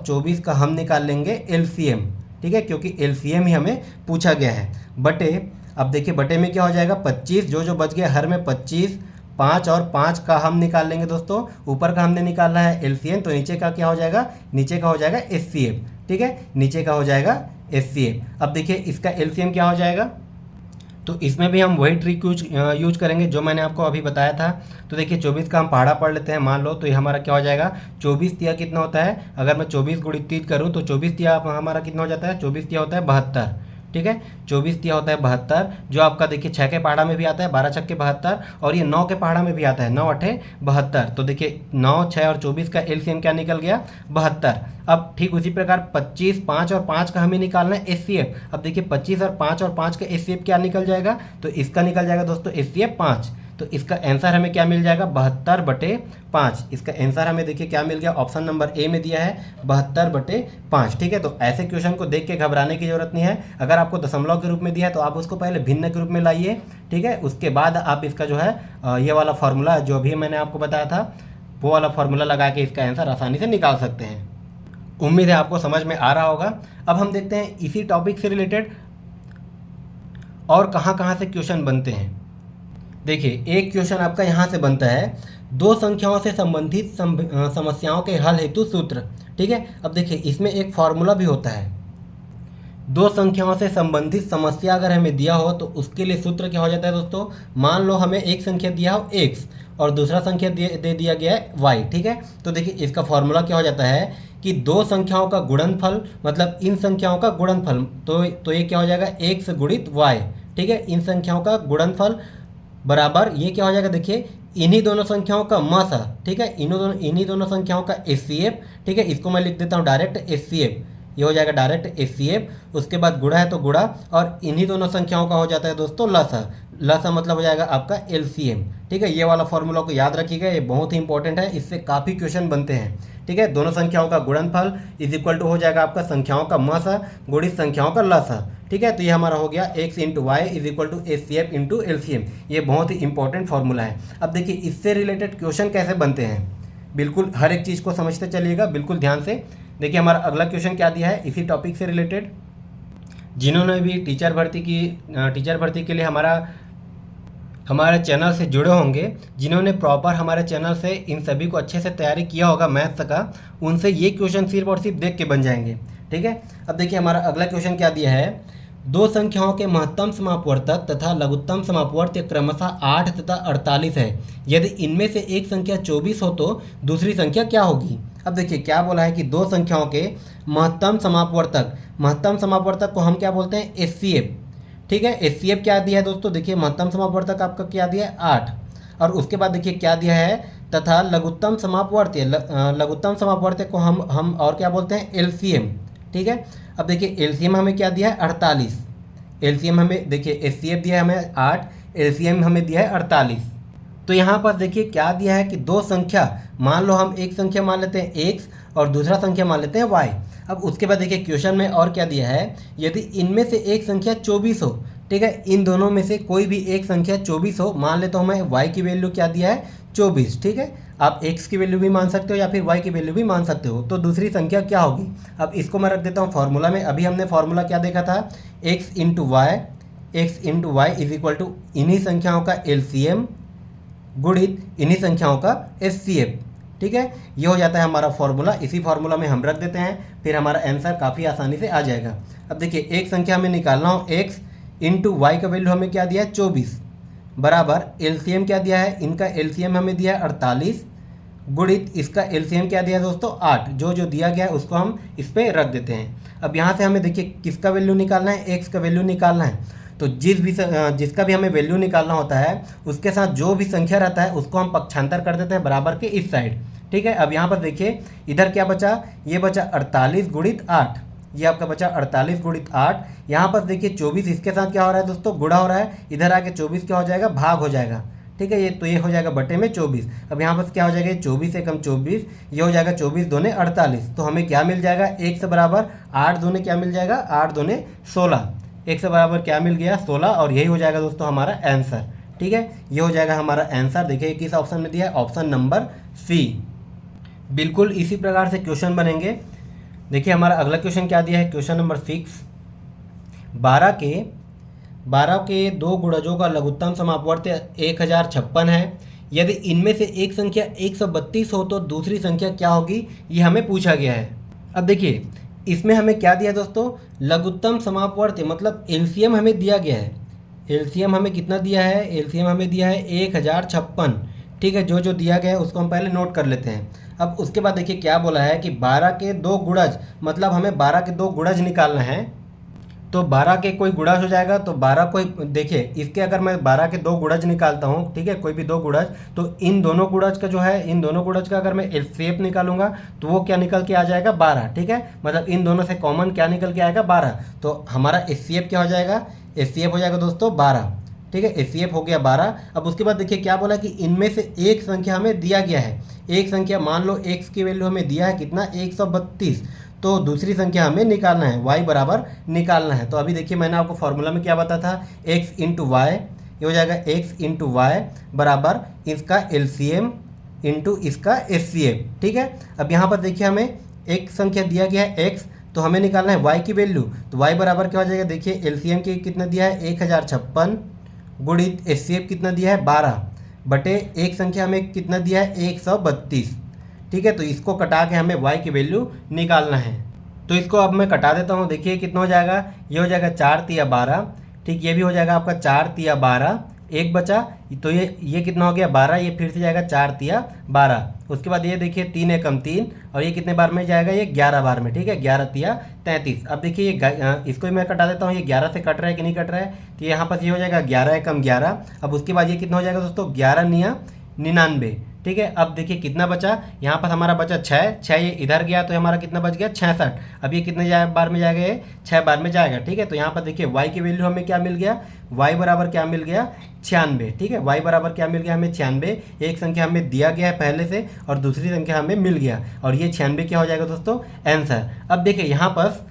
24 का हम निकाल लेंगे एलसीएम, ठीक है, क्योंकि एलसीएम ही हमें पूछा गया है। बटे, अब देखिए बटे में क्या हो जाएगा 25, जो बच गया हर में 25, 5 और 5 का हम निकाल लेंगे दोस्तों, ऊपर का हमने निकालना है एलसीएम, तो नीचे का क्या हो जाएगा, नीचे का हो जाएगा एचसीएफ, ठीक है, नीचे का हो जाएगा एचसीएफ। अब देखिए इसका एलसीएम क्या हो जाएगा, तो इसमें भी हम वही ट्रिक यूज करेंगे जो मैंने आपको अभी बताया था। तो देखिए 24 का हम पहाड़ा पढ़ लेते हैं, मान लो तो ये हमारा क्या हो जाएगा, 24 तिया कितना होता है, अगर मैं 24 गुणित 3 करूँ तो 24 तिया हमारा कितना हो जाता है, 24 तिया होता है 72, ठीक है, 24 तिया होता है 72, जो आपका देखिए 6 के पहाड़ा में भी आता है 12 छक्के 72, और ये 9 के पहाड़ा में भी आता है 9 8 72। तो देखिए 9 6 और 24 का एलसीएम क्या निकल गया, 72। अब ठीक उसी प्रकार 25, 5 और 5 का हमें निकालना है एचसीएफ। अब देखिए 25 और 5 और 5 का एचसीएफ क्या निकल जाएगा, तो इसका निकल जाएगा दोस्तों एचसीएफ 5। तो इसका आंसर हमें क्या मिल जाएगा, 72/5। इसका आंसर हमें देखिए क्या मिल गया, ऑप्शन नंबर ए में दिया है 72/5, ठीक है। तो ऐसे क्वेश्चन को देख के घबराने की जरूरत नहीं है। अगर आपको दशमलव के रूप में दिया है तो आप उसको पहले भिन्न के रूप में लाइए, ठीक है, उसके बाद आप इसका जो है ये वाला फार्मूला जो भी मैंने आपको बताया था वो वाला फार्मूला लगा के इसका आंसर आसानी से निकाल सकते हैं। उम्मीद है आपको समझ में आ रहा होगा। अब हम देखते हैं इसी टॉपिक से रिलेटेड और कहाँ से क्वेश्चन बनते हैं। देखिए एक क्वेश्चन आपका यहाँ से बनता है, 2 संख्याओं से संबंधित समस्याओं के हल हेतु सूत्र, ठीक है। अब देखिए इसमें एक फार्मूला भी होता है, 2 संख्याओं से संबंधित समस्या अगर हमें दिया हो तो उसके लिए सूत्र क्या हो जाता है दोस्तों, मान लो हमें एक संख्या दिया हो x और दूसरा संख्या दे दिया गया है y, ठीक है। तो देखिए इसका फॉर्मूला क्या हो जाता है कि 2 संख्याओं का गुणनफल, मतलब इन संख्याओं का गुणनफल, तो ये क्या हो जाएगा x गुणित y, ठीक है, इन संख्याओं का गुणनफल बराबर ये क्या हो जाएगा, देखिए इन्हीं दोनों संख्याओं का मसा, ठीक है, इन्हीं दोनों संख्याओं का एचसीएफ, ठीक है, इसको मैं लिख देता हूँ डायरेक्ट एचसीएफ, ये हो जाएगा डायरेक्ट एचसीएफ। उसके बाद गुणा है तो गुणा, और इन्हीं दोनों संख्याओं का हो जाता है दोस्तों लसा। लसा मतलब हो जाएगा आपका एलसीएम। ठीक है, ये वाला फॉर्मूला को याद रखिएगा, ये बहुत ही इंपॉर्टेंट है, इससे काफ़ी क्वेश्चन बनते हैं। ठीक है, दोनों संख्याओं का गुणनफल इज इक्वल टू हो जाएगा आपका संख्याओं का मसा गुणित संख्याओं का लसा। ठीक है, तो ये हमारा हो गया x into Y is equal to HCF into LCM. ये बहुत ही इंपॉर्टेंट फॉर्मूला है। अब देखिए इससे रिलेटेड क्वेश्चन कैसे बनते हैं, बिल्कुल हर एक चीज़ को समझते चलिएगा, बिल्कुल ध्यान से। देखिए हमारा अगला क्वेश्चन क्या दिया है इसी टॉपिक से रिलेटेड। जिन्होंने भी टीचर भर्ती के लिए हमारे चैनल से जुड़े होंगे, जिन्होंने प्रॉपर हमारे चैनल से इन सभी को अच्छे से तैयारी किया होगा मैथ्स का, उनसे ये क्वेश्चन सिर्फ और सिर्फ देख के बन जाएंगे। ठीक है, अब देखिए हमारा अगला क्वेश्चन क्या दिया है, दो संख्याओं के महत्तम समापवर्तक तथा लघुत्तम समापवर्त्य क्रमशः 8 तथा 48 है। यदि इनमें से एक संख्या 24 हो तो दूसरी संख्या क्या होगी। अब देखिए क्या बोला है कि दो संख्याओं के महत्तम समापवर्तक को हम क्या बोलते हैं, एचसीएफ। ठीक है, एचसीएफ क्या दिया है दोस्तों, देखिए महत्तम समापवर्तक आपका क्या दिया है 8, और उसके बाद देखिए क्या दिया है तथा लघुत्तम समापवर्त्य को हम और क्या बोलते हैं, एलसीएम। ठीक है, अब देखिए एलसीएम हमें क्या दिया है 48, एलसीएम हमें देखिए एचसीएफ दिया है हमें 8, एलसीएम हमें दिया है 48। तो यहाँ पर देखिए क्या दिया है कि दो संख्या, मान लो हम एक संख्या मान लेते हैं x और दूसरा संख्या मान लेते हैं y। अब उसके बाद देखिए क्वेश्चन में और क्या दिया है, यदि इनमें से एक संख्या 24 हो, ठीक है, इन दोनों में से कोई भी एक संख्या 24 हो, मान लेते हो हमें y की वैल्यू क्या दिया है 24। ठीक है, आप x की वैल्यू भी मान सकते हो या फिर y की वैल्यू भी मान सकते हो, तो दूसरी संख्या क्या होगी। अब इसको मैं रख देता हूँ फॉर्मूला में। अभी हमने फॉर्मूला क्या देखा था, x into Y is equal to इन्हीं संख्याओं का एलसीएम गुणित इन्हीं संख्याओं का एचसीएफ। ठीक है, ये हो जाता है हमारा फॉर्मूला। इसी फॉर्मूला में हम रख देते हैं, फिर हमारा आंसर काफ़ी आसानी से आ जाएगा। अब देखिए एक संख्या हमें निकालना हो, x इंटू वाई का वैल्यू हमें क्या दिया है 24 बराबर एलसीएम क्या दिया है, इनका एलसीएम हमें दिया है 48 गुणित इसका एलसीएम क्या दिया है दोस्तों 8। जो जो दिया गया है उसको हम इस पर रख देते हैं। अब यहाँ से हमें देखिए किसका वैल्यू निकालना है, x का वैल्यू निकालना है। तो जिसका भी हमें वैल्यू निकालना होता है उसके साथ जो भी संख्या रहता है उसको हम पक्षांतर कर देते हैं बराबर के इस साइड। ठीक है, अब यहाँ पर देखिए इधर क्या बचा, ये बचा 48 गुणित 8, ये आपका बचा 48 गुणित 8। यहाँ पर देखिए 24 इसके साथ क्या हो रहा है दोस्तों, गुणा हो रहा है, इधर आके 24 क्या हो जाएगा, भाग हो जाएगा। ठीक है, ये हो जाएगा बटे में 24। अब यहाँ पर क्या हो जाएगा, 24 एकम 24, ये हो जाएगा 24 दूने 48। तो हमें क्या मिल जाएगा, 1 से बराबर 8 दूने क्या मिल जाएगा, 8 दूने 16, 1 से बराबर क्या मिल गया 16, और यही हो जाएगा दोस्तों हमारा आंसर। ठीक है, ये हो जाएगा हमारा आंसर। देखिए किस ऑप्शन में दिया है, ऑप्शन नंबर सी। बिल्कुल इसी प्रकार से क्वेश्चन बनेंगे। देखिए हमारा अगला क्वेश्चन क्या दिया है, क्वेश्चन नंबर 6, 12 के दो गुणजों का लघुत्तम समापवर्त्य 1056 है। यदि इनमें से एक संख्या 132 हो तो दूसरी संख्या क्या होगी, ये हमें पूछा गया है। अब देखिए इसमें हमें क्या दिया है दोस्तों, लघुत्तम समापवर्त्य मतलब एलसीएम हमें दिया गया है। एलसीएम हमें कितना दिया है, एलसीएम हमें दिया है 1056। ठीक है, जो जो दिया गया है उसको हम पहले नोट कर लेते हैं। अब उसके बाद देखिए क्या बोला है कि 12 के दो गुणज, मतलब हमें 12 के दो गुणज निकालना है। तो 12 के कोई गुणज हो जाएगा, तो 12 कोई देखिए इसके अगर मैं 12 के दो गुणज निकालता हूँ, ठीक है, कोई भी दो गुणज, तो इन दोनों गुणज का जो है, इन दोनों गुणज का अगर मैं एलसीएम निकालूंगा तो वो क्या निकल के आ जाएगा 12। ठीक है, मतलब इन दोनों से कॉमन क्या निकल के आएगा 12। तो हमारा एचसीएफ क्या हो जाएगा, एचसीएफ हो जाएगा दोस्तों 12। ठीक है, एचसीएफ हो गया 12। अब उसके बाद देखिए क्या बोला कि इनमें से एक संख्या हमें दिया गया है, एक संख्या मान लो x की वैल्यू हमें दिया है कितना 132, तो दूसरी संख्या हमें निकालना है, y बराबर निकालना है। तो अभी देखिए मैंने आपको फॉर्मूला में क्या बताया था, x इंटू वाई, ये हो जाएगा x इंटू वाई बराबर इसका एलसीएम इंटू इसका एचसीएफ। ठीक है, अब यहाँ पर देखिए हमें एक संख्या दिया गया है x, तो हमें निकालना है y की वैल्यू। तो y बराबर क्या हो जाएगा, देखिए एलसीएम की कितना दिया है 1056 गुणित एचसीएफ कितना दिया है 12 बटे एक संख्या हमें कितना दिया है 132। ठीक है, तो इसको कटा के हमें y की वैल्यू निकालना है। तो इसको अब मैं कटा देता हूँ। देखिए कितना हो जाएगा, ये हो जाएगा 4 तिया 12। ठीक, ये भी हो जाएगा आपका 4 तिया 12, एक बचा, तो ये कितना हो गया 12, ये फिर से जाएगा 4 तिया 12। उसके बाद ये देखिए 3 एकम 3, और ये कितने बार में जाएगा, ये 11 बार में, ठीक है, 11 तिया 33। अब देखिए इसको ही मैं कटा देता हूँ, ये 11 से कट रहा है कि नहीं कट रहा है, तो यहाँ पर ये हो जाएगा 11 एकम 11। अब उसके बाद ये कितना हो जाएगा दोस्तों 11 निया 99, ठीक है। अब देखिए कितना बचा, यहाँ पर हमारा बचा 6, ये इधर गया तो हमारा कितना बच गया 66। अब ये कितने बार में जाएगा, ये 6 बार में जाएगा, ठीक है। तो यहाँ पर देखिए y की वैल्यू हमें क्या मिल गया, y बराबर क्या मिल गया 96, ठीक है। y बराबर क्या मिल गया हमें 96, एक संख्या हमें दिया गया है पहले से और दूसरी संख्या हमें मिल गया, और ये 96 क्या हो जाएगा दोस्तों आंसर। अब देखिए यहाँ पर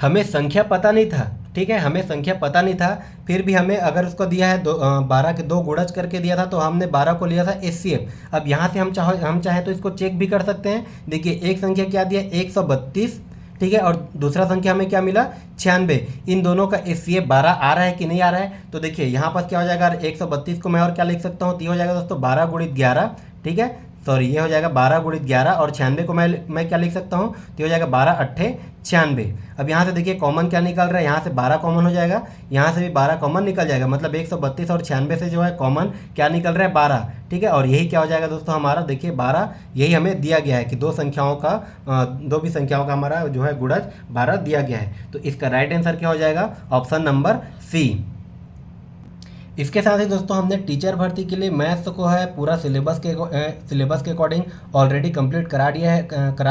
हमें संख्या पता नहीं था, ठीक है, हमें संख्या पता नहीं था, फिर भी हमें अगर उसको दिया है 12 के 2 गुणज करके दिया था तो हमने 12 को लिया था HCF। अब यहाँ से हम चाहें तो इसको चेक भी कर सकते हैं। देखिए एक संख्या क्या दिया 132, ठीक है, और दूसरा संख्या हमें क्या मिला 96। इन दोनों का HCF 12 आ रहा है कि नहीं आ रहा है, तो देखिए यहाँ पर क्या हो जाएगा 132 को मैं और क्या लिख सकता हूँ, तो ये हो जाएगा दोस्तों 12 गुणित 11, ठीक है, सॉरी ये हो जाएगा 12 गुणित 11, और 96 को मैं क्या लिख सकता हूँ, तो हो जाएगा 12 अट्ठे 96। अब यहाँ से देखिए कॉमन क्या निकल रहा है, यहाँ से 12 कॉमन हो जाएगा, यहाँ से भी 12 कॉमन निकल जाएगा, मतलब 132 और 96 से जो है कॉमन क्या निकल रहा है 12, ठीक है। और यही क्या हो जाएगा दोस्तों हमारा, देखिए 12 यही हमें दिया गया है कि दो भी संख्याओं का हमारा जो है गुणज 12 दिया गया है। तो इसका राइट आंसर क्या हो जाएगा, ऑप्शन नंबर सी। इसके साथ ही दोस्तों हमने टीचर भर्ती के लिए मैथ्स को है पूरा सिलेबस के अकॉर्डिंग ऑलरेडी कंप्लीट करा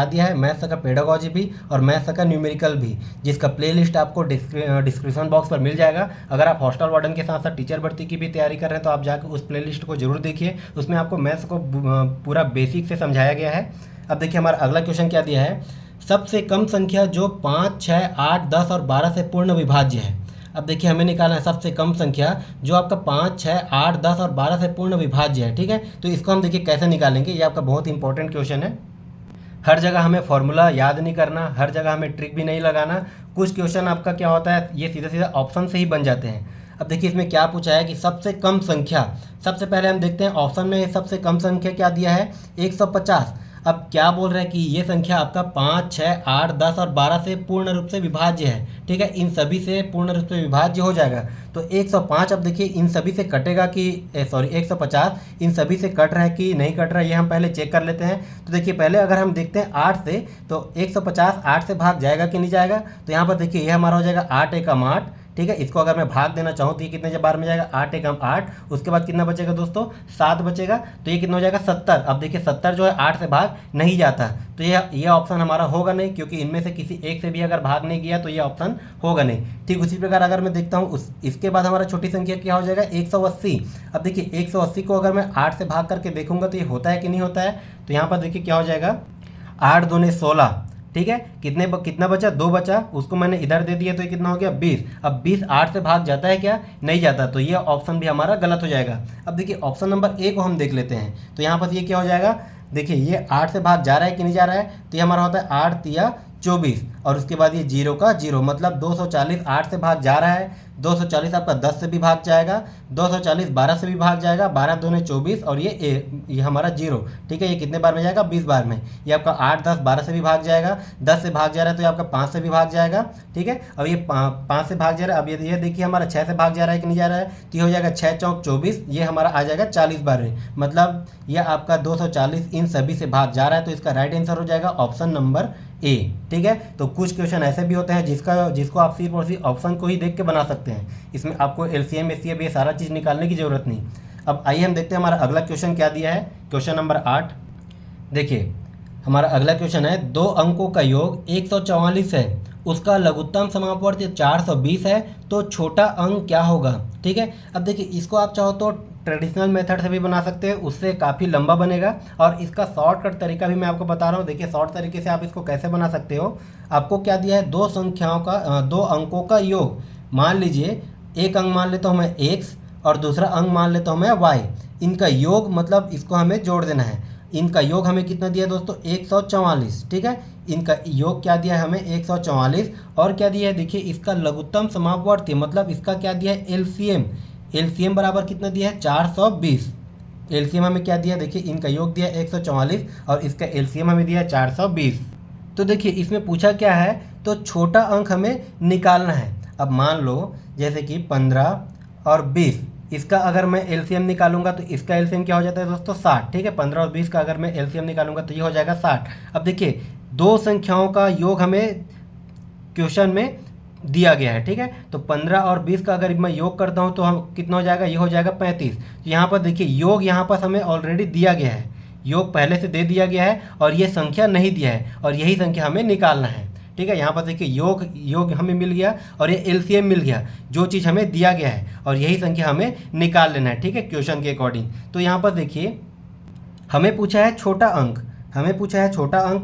दिया है मैथ्स का पेडागॉजी भी और मैथ्स का न्यूमेरिकल भी, जिसका प्लेलिस्ट आपको डिस्क्रिप्शन बॉक्स पर मिल जाएगा। अगर आप हॉस्टल वार्डन के साथ साथ टीचर भर्ती की भी तैयारी कर रहे हैं तो आप जाकर उस प्लेलिस्ट को जरूर देखिए, उसमें आपको मैथ्स को पूरा बेसिक से समझाया गया है। अब देखिए हमारा अगला क्वेश्चन क्या दिया है, सबसे कम संख्या जो 5, 6, 8, 10 और 12 से पूर्ण विभाज्य है। अब देखिए हमें निकालना है सबसे कम संख्या जो आपका 5, 6, 8, 10 और 12 से पूर्ण विभाज्य है, ठीक है। तो इसको हम देखिए कैसे निकालेंगे, ये आपका बहुत इंपॉर्टेंट क्वेश्चन है। हर जगह हमें फॉर्मूला याद नहीं करना, हर जगह हमें ट्रिक भी नहीं लगाना। कुछ क्वेश्चन आपका क्या होता है, ये सीधा सीधा ऑप्शन से ही बन जाते हैं। अब देखिए इसमें क्या पूछा है कि सबसे कम संख्या, सबसे पहले हम देखते हैं ऑप्शन में सबसे कम संख्या क्या दिया है 150। अब क्या बोल रहा है कि ये संख्या आपका 5, 6, 8, 10 और 12 से पूर्ण रूप से विभाज्य है, ठीक है, इन सभी से पूर्ण रूप से विभाज्य हो जाएगा। तो 105 अब देखिए इन सभी से कटेगा कि 150 इन सभी से कट रहा है कि नहीं कट रहा है, ये हम पहले चेक कर लेते हैं। तो देखिए पहले अगर हम देखते हैं 8 से, तो 150 8 से भाग जाएगा कि नहीं जाएगा, तो यहाँ पर देखिए ये हमारा हो जाएगा 8 एकम 8, ठीक है। इसको अगर मैं भाग देना चाहूँ तो ये कितने बार में जाएगा 8 एकम 8, उसके बाद कितना बचेगा दोस्तों 7 बचेगा, तो ये कितना हो जाएगा 70। अब देखिए 70 जो है 8 से भाग नहीं जाता, तो ये ऑप्शन हमारा होगा नहीं, क्योंकि इनमें से किसी एक से भी अगर भाग नहीं गया तो ये ऑप्शन होगा नहीं। ठीक उसी प्रकार अगर मैं देखता हूँ इसके बाद हमारा छोटी संख्या क्या हो जाएगा 180। अब देखिए 180 को अगर मैं 8 से भाग करके देखूंगा तो ये होता है कि नहीं होता है, तो यहाँ पर देखिए क्या हो जाएगा 8 दूने 16, ठीक है। कितना बचा 2 बचा, उसको मैंने इधर दे दिया तो ये कितना हो गया 20। अब 20 8 से भाग जाता है क्या, नहीं जाता, तो ये ऑप्शन भी हमारा गलत हो जाएगा। अब देखिए ऑप्शन नंबर ए को हम देख लेते हैं, तो यहाँ पर ये क्या हो जाएगा, देखिए ये 8 से भाग जा रहा है कि नहीं जा रहा है, तो ये हमारा होता है 8 तिया 24, और उसके बाद ये 0 का 0, मतलब 240 8 से भाग जा रहा है, 240 आपका 10 से भी भाग जाएगा, 240 12 से भी भाग जाएगा, 12 दूने 24, और ये हमारा 0, ठीक है। ये कितने बार में जाएगा 20 बार में, ये आपका 8 10 12 से भी भाग जाएगा, 10 से भाग जा रहा है तो ये आपका 5 से भी भाग जाएगा, ठीक है। अब ये 5 से भाग जा रहा है, अब ये देखिए हमारा 6 से भाग जा रहा है कि नहीं जा रहा है, तो ये हो जाएगा 6 चौक 24, ये हमारा आ जाएगा 40 बार में, मतलब ये आपका 240 इन सभी से भाग जा रहा है, तो इसका राइट आंसर हो जाएगा ऑप्शन नंबर ए, ठीक है। तो कुछ क्वेश्चन ऐसे भी होते हैं जिसको आप सिर्फ और सिर्फ ऑप्शन को ही देख के बना सकते हैं, इसमें आपको LCM SCF ये सारा चीज़ निकालने की ज़रूरत नहीं। अब आइए हम देखते हैं हमारा अगला क्वेश्चन क्या दिया है, क्वेश्चन नंबर 8। देखिए हमारा अगला क्वेश्चन है 2 अंकों का योग 144 है, उसका लघुत्तम समापवर्ती 420 है, तो छोटा अंक क्या होगा, ठीक है। अब देखिए इसको आप चाहो तो ट्रेडिशनल मेथड से भी बना सकते हैं, उससे काफ़ी लंबा बनेगा, और इसका शॉर्टकट तरीका भी मैं आपको बता रहा हूँ। देखिए शॉर्ट तरीके से आप इसको कैसे बना सकते हो, आपको क्या दिया है 2 अंकों का योग, मान लीजिए एक अंक मान लेता हूँ मैं x और दूसरा अंक मान लेता हूँ मैं y, इनका योग मतलब इसको हमें जोड़ देना है। इनका योग हमें कितना दिया दोस्तों 144, ठीक है। इनका योग क्या दिया है हमें 144, और क्या दिया है देखिए इसका लघुत्तम समापवर्ती मतलब इसका क्या दिया है LCM बराबर कितना दिया है 420। LCM हमें क्या दिया, देखिए इनका योग दिया 144 और इसका LCM हमें दिया 420। तो देखिए इसमें पूछा क्या है, तो छोटा अंक हमें निकालना है। अब मान लो जैसे कि 15 और 20, इसका अगर मैं एलसीएम निकालूंगा तो इसका एलसीएम क्या हो जाता है दोस्तों 60, ठीक है। 15 और 20 का अगर मैं एलसीएम निकालूंगा तो ये हो जाएगा 60। अब देखिए दो संख्याओं का योग हमें क्वेश्चन में दिया गया है, ठीक है। तो 15 और 20 का अगर मैं योग करता हूँ तो हम कितना हो जाएगा, ये हो जाएगा 35। तो यहाँ पर देखिए योग यहाँ पर हमें ऑलरेडी दिया गया है, योग पहले से दे दिया गया है और ये संख्या नहीं दिया है और यही संख्या हमें निकालना है, ठीक है। यहाँ पर देखिए योग हमें मिल गया और ये एलसीएम मिल गया, जो चीज़ हमें दिया गया है और यही संख्या हमें निकाल लेना है, ठीक है, क्वेश्चन के अकॉर्डिंग। तो यहाँ पर देखिए हमें पूछा है छोटा अंक,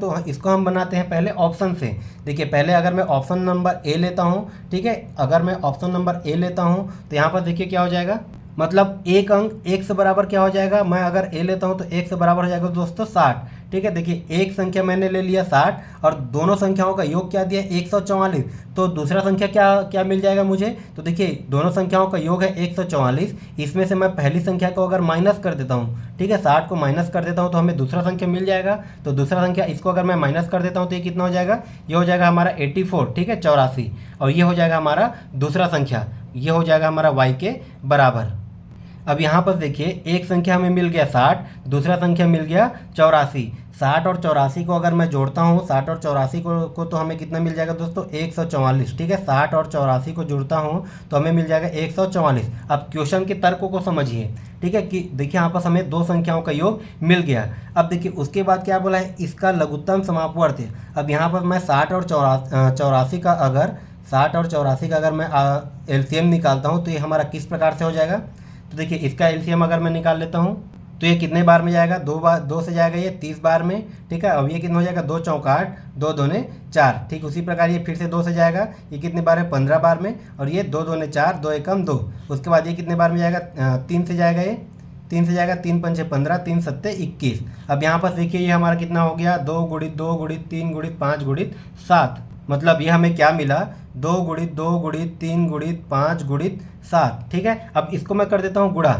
तो इसको हम बनाते हैं पहले ऑप्शन से। देखिए पहले अगर मैं ऑप्शन नंबर ए लेता हूँ, ठीक है, अगर मैं ऑप्शन नंबर ए लेता हूँ तो यहाँ पर देखिए क्या हो जाएगा, मतलब एक अंक एक से बराबर क्या हो जाएगा, मैं अगर ए लेता हूँ तो एक से बराबर हो जाएगा दोस्तों 60, ठीक है। देखिए एक संख्या मैंने ले लिया 60 और दोनों संख्याओं का योग क्या दिया 144, तो दूसरा संख्या क्या मिल जाएगा मुझे, तो देखिए दोनों संख्याओं का योग है 144, इसमें से मैं पहली संख्या को अगर माइनस कर देता हूँ, ठीक है, 60 को माइनस कर देता हूँ तो हमें दूसरा संख्या मिल जाएगा। तो दूसरा संख्या इसको अगर मैं माइनस कर देता हूँ तो ये कितना हो जाएगा, ये हो जाएगा हमारा 84, ठीक है, 84, और ये हो जाएगा हमारा दूसरा संख्या, ये हो जाएगा हमारा y के बराबर। अब यहाँ पर देखिए एक संख्या हमें मिल गया 60, दूसरा संख्या मिल गया 84। 60 और 84 को अगर मैं जोड़ता हूँ, 60 और 84 को तो हमें कितना मिल जाएगा दोस्तों 144, ठीक है। 60 और 84 को जोड़ता हूँ तो हमें मिल जाएगा 144। अब क्वेश्चन के तर्कों को समझिए, ठीक है, कि देखिए यहाँ पर हमें दो संख्याओं का योग मिल गया। अब देखिए उसके बाद क्या बोला है, इसका लघुत्तम समापवर्ती। अब यहाँ पर मैं 60 और 84 का अगर मैं एलसीएम निकालता हूँ तो ये हमारा किस प्रकार से हो जाएगा, तो देखिए इसका एलसीएम अगर मैं निकाल लेता हूँ तो ये कितने बार में जाएगा, दो से जाएगा ये 30 बार में, ठीक है। अब ये कितना हो जाएगा 2 चौका 8, 2 दूने 4, ठीक उसी प्रकार ये फिर से 2 से जाएगा, ये कितने बार है 15 बार में, और ये 2 दूने 4, 2 एकम 2। उसके बाद ये कितने बार में जाएगा 3 से जाएगा, ये 3 से जाएगा, 3 पंचे 15, 3 सत्ते 21। अब यहाँ पर देखिए ये हमारा कितना हो गया 2 गुणित 2 गुणित 3 गुणित 5 गुणित 7, मतलब ये हमें क्या मिला 2 गुणित 2 गुणित 3 गुणित 5 गुणित 7, ठीक है। अब इसको मैं कर देता हूँ गुणा,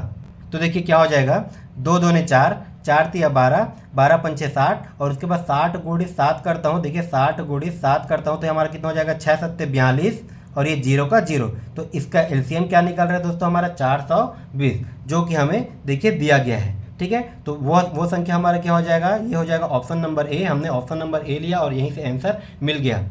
तो देखिए क्या हो जाएगा 2 दूने 4, 4 तिया 12, 12 पंचे 60, और उसके बाद 60 गुणित 7 करता हूँ, देखिए 60 गुणित 7 करता हूँ तो हमारा कितना हो जाएगा 6 सत्ते 42, और ये 0 का 0। तो इसका एलसीएम क्या निकल रहा है दोस्तों हमारा 420, जो कि हमें देखिए दिया गया है, ठीक है। तो वो संख्या हमारा क्या हो जाएगा, ये हो जाएगा ऑप्शन नंबर ए। हमने ऑप्शन नंबर ए लिया और यहीं से आंसर मिल गया।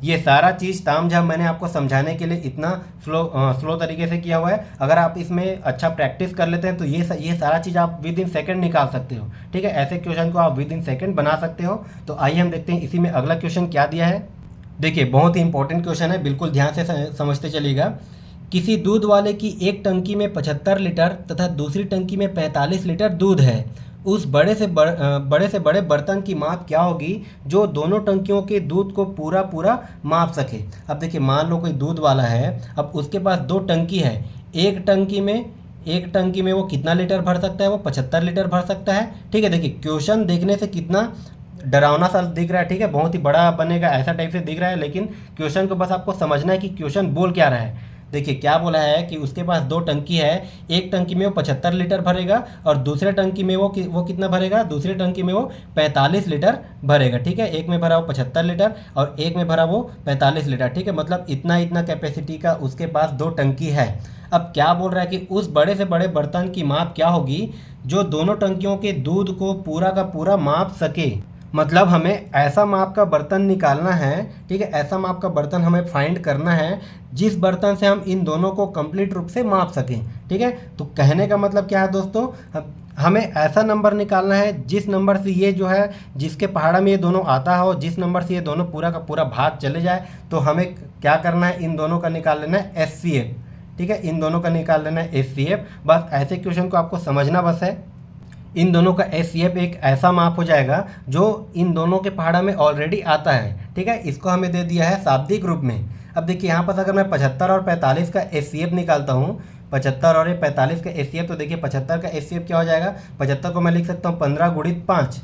ये सारा चीज़ तामझाम मैंने आपको समझाने के लिए इतना स्लो तरीके से किया हुआ है। अगर आप इसमें अच्छा प्रैक्टिस कर लेते हैं तो ये सारा चीज़ आप विद इन सेकंड निकाल सकते हो, ठीक है। ऐसे क्वेश्चन को आप विद इन सेकंड बना सकते हो। तो आइए हम देखते हैं इसी में अगला क्वेश्चन क्या दिया है। देखिए बहुत ही इंपॉर्टेंट क्वेश्चन है, बिल्कुल ध्यान से समझते चलिएगा। किसी दूध वाले की एक टंकी में 75 लीटर तथा दूसरी टंकी में 45 लीटर दूध है। उस बड़े से बड़े बर्तन की माप क्या होगी जो दोनों टंकियों के दूध को पूरा माप सके। अब देखिए मान लो कोई दूध वाला है, अब उसके पास 2 टंकी है। एक टंकी में वो कितना लीटर भर सकता है, वो 75 लीटर भर सकता है, ठीक है। देखिए क्वेश्चन देखने से कितना डरावना सा दिख रहा है, ठीक है, बहुत ही बड़ा बनेगा ऐसा टाइप से दिख रहा है, लेकिन क्वेश्चन को बस आपको समझना है कि क्वेश्चन बोल क्या रहा है। देखिए क्या बोला है कि उसके पास 2 टंकी है, एक टंकी में वो 75 लीटर भरेगा और दूसरे टंकी में वो कितना भरेगा, दूसरे टंकी में वो 45 लीटर भरेगा, ठीक है। एक में भरा वो 75 लीटर और एक में भरा वो 45 लीटर, ठीक है। मतलब इतना कैपेसिटी का उसके पास 2 टंकी है। अब क्या बोल रहा है कि उस बड़े से बड़े बर्तन की माप क्या होगी जो दोनों टंकियों के दूध को पूरा का पूरा माप सके। मतलब हमें ऐसा माप का बर्तन निकालना है, ठीक है, ऐसा माप का बर्तन हमें फाइंड करना है जिस बर्तन से हम इन दोनों को कंप्लीट रूप से माप सकें, ठीक है। तो कहने का मतलब क्या है दोस्तों, हमें ऐसा नंबर निकालना है जिस नंबर से ये जो है जिसके पहाड़ा में ये दोनों आता हो, जिस नंबर से ये दोनों पूरा का पूरा भाग चले जाए, तो हमें क्या करना है, इन दोनों का निकाल लेना है HCF, ठीक है, इन दोनों का निकाल लेना है HCF। बस ऐसे क्वेश्चन को आपको समझना बस है। इन दोनों का HCF एक ऐसा माप हो जाएगा जो इन दोनों के पहाड़ा में ऑलरेडी आता है, ठीक है। इसको हमें दे दिया है शाब्दिक रूप में। अब देखिए यहाँ पर अगर मैं 75 और 45 का HCF निकालता हूँ, 75 और 45 का HCF, तो देखिए 75 का HCF क्या हो जाएगा, 75 को मैं लिख सकता हूँ 15 गुणित 5,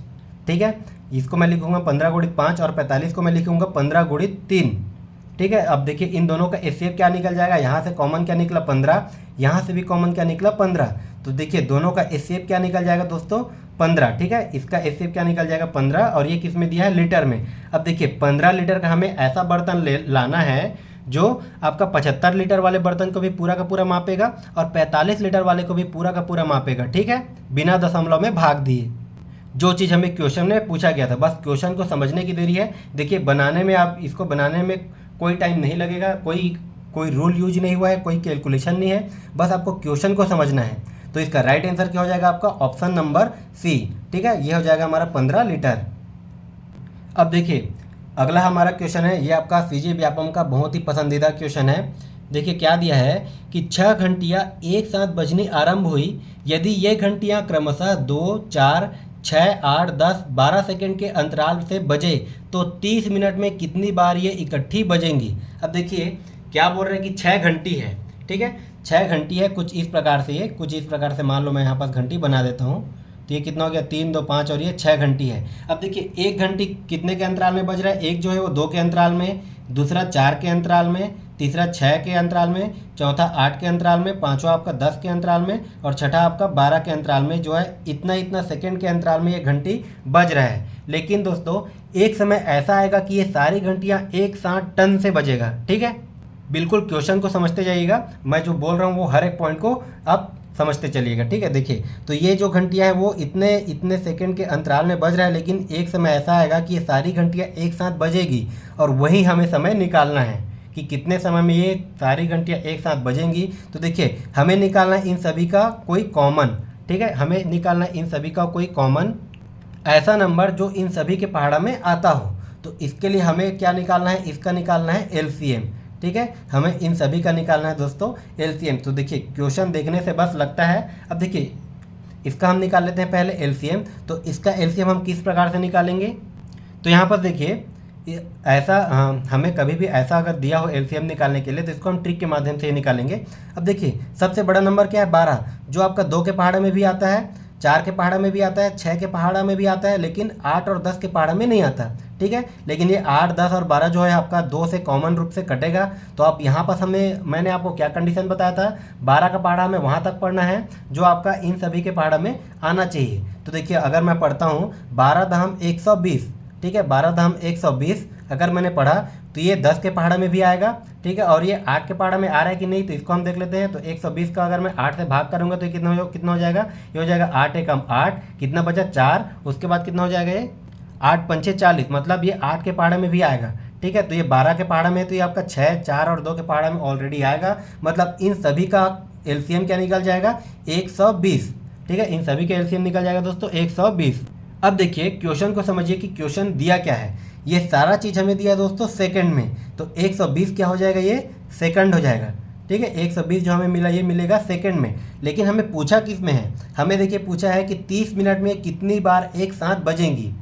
ठीक है, इसको मैं लिखूँगा 15 गुणित 5 और 45 को मैं लिखूँगा 15 गुणित 3, ठीक है। अब देखिए इन दोनों का HCF क्या निकल जाएगा, यहाँ से कॉमन क्या निकला 15, यहाँ से भी कॉमन क्या निकला 15, तो देखिए दोनों का HCF क्या निकल जाएगा दोस्तों 15, ठीक है। इसका HCF क्या निकल जाएगा 15, और ये किस में दिया है लीटर में। अब देखिए 15 लीटर का हमें ऐसा बर्तन लाना है जो आपका 75 लीटर वाले बर्तन को भी पूरा का पूरा मापेगा और 45 लीटर वाले को भी पूरा का पूरा मापेगा, ठीक है, बिना दशमलव में भाग दिए। जो चीज़ हमें क्वेश्चन में पूछा गया था, बस क्वेश्चन को समझने की देरी है। देखिए बनाने में, आप इसको बनाने में कोई टाइम नहीं लगेगा, कोई रूल यूज नहीं हुआ है, कोई कैलकुलेशन नहीं है, बस आपको क्वेश्चन को समझना है। तो इसका राइट आंसर क्या हो जाएगा आपका? ऑप्शन नंबर सी, ठीक है, ये हो जाएगा हमारा 15 लीटर। अब देखिए अगला हमारा क्वेश्चन है, ये आपका सीजी व्यापम का बहुत ही पसंदीदा क्वेश्चन है। देखिए क्या दिया है कि 6 घंटियाँ एक साथ बजनी आरंभ हुई, यदि ये घंटियाँ क्रमशः 2, 4, 6, 8, 10, 12 सेकेंड के अंतराल से बजे तो 30 मिनट में कितनी बार ये इकट्ठी बजेंगी। अब देखिए क्या बोल रहे हैं कि 6 घंटी है, ठीक है, 6 घंटी है, कुछ इस प्रकार से, ये कुछ इस प्रकार से मान लो मैं यहाँ पास घंटी बना देता हूँ। तो ये कितना हो गया? 3, 2, 5 और ये 6 घंटी है। अब देखिए एक घंटी कितने के अंतराल में बज रहा है? एक जो है वो 2 के अंतराल में, दूसरा 4 के अंतराल में, तीसरा 6 के अंतराल में, चौथा 8 के अंतराल में, पांचवा आपका 10 के अंतराल में और छठा आपका 12 के अंतराल में, जो है इतना सेकंड के अंतराल में ये घंटी बज रहा है। लेकिन दोस्तों एक समय ऐसा आएगा कि ये सारी घंटियाँ एक साथ टन से बजेगा, ठीक है। बिल्कुल क्वेश्चन को समझते जाइएगा, मैं जो बोल रहा हूँ वो हर एक पॉइंट को आप समझते चलिएगा, ठीक है। देखिए तो ये जो घंटियाँ हैं वो इतने सेकंड के अंतराल में बज रहा है, लेकिन एक समय ऐसा आएगा कि ये सारी घंटियाँ एक साथ बजेगी और वही हमें समय निकालना है कि कितने समय में ये सारी घंटियाँ एक साथ बजेंगी। तो देखिए हमें निकालना है इन सभी का कोई कॉमन, ठीक है, हमें निकालना है इन सभी का कोई कॉमन ऐसा नंबर जो इन सभी के पहाड़ा में आता हो। तो इसके लिए हमें क्या निकालना है? इसका निकालना है एलसीएम, ठीक है, हमें इन सभी का निकालना है दोस्तों एलसीएम। तो देखिए क्वेश्चन देखने से बस लगता है, अब देखिए इसका हम निकाल लेते हैं पहले एलसीएम। तो इसका एलसीएम हम किस प्रकार से निकालेंगे? तो यहाँ पर देखिए ऐसा हमें कभी भी ऐसा अगर दिया हो एलसीएम निकालने के लिए तो इसको हम ट्रिक के माध्यम से ही निकालेंगे। अब देखिए सबसे बड़ा नंबर क्या है? 12, जो आपका 2 के पहाड़ा में भी आता है, 4 के पहाड़ा में भी आता है, 6 के पहाड़ा में भी आता है, लेकिन 8 और 10 के पहाड़ा में नहीं आता, ठीक है। लेकिन ये 8, 10 और 12 जो है आपका 2 से कॉमन रूप से कटेगा। तो आप यहाँ पर मैंने आपको क्या कंडीशन बताया था? 12 का पहाड़ा हमें वहाँ तक पढ़ना है जो आपका इन सभी के पहाड़ा में आना चाहिए। तो देखिए अगर मैं पढ़ता हूँ 12 दहम 120, ठीक है, 12 दहम 120 अगर मैंने पढ़ा तो ये 10 के पहाड़ा में भी आएगा, ठीक है, और ये 8 के पहाड़ा में आ रहा है कि नहीं तो इसको हम देख लेते हैं। तो 120 का अगर मैं 8 से भाग करूँगा तो ये कितना हो जाएगा? ये हो जाएगा 8 एकम 8, कितना बचा? 4, उसके बाद कितना हो जाएगा? ये 8 पंचे 40, मतलब ये 8 के पहाड़ा में भी आएगा, ठीक है। तो ये 12 के पहाड़ा में, तो ये आपका 6, 4 और 2 के पहाड़ा में ऑलरेडी आएगा, मतलब इन सभी का एलसीएम क्या निकल जाएगा? 120, ठीक है, इन सभी का एलसीएम निकल जाएगा दोस्तों 120। अब देखिए क्वेश्चन को समझिए कि क्वेश्चन दिया क्या है। ये सारा चीज़ हमें दिया दोस्तों सेकंड में, तो 120 क्या हो जाएगा? ये सेकंड हो जाएगा, ठीक है। 120 जो हमें मिला ये मिलेगा सेकंड में। लेकिन हमें पूछा किस में है? हमें देखिए पूछा है कि 30 मिनट में कितनी बार एक साथ बजेंगी,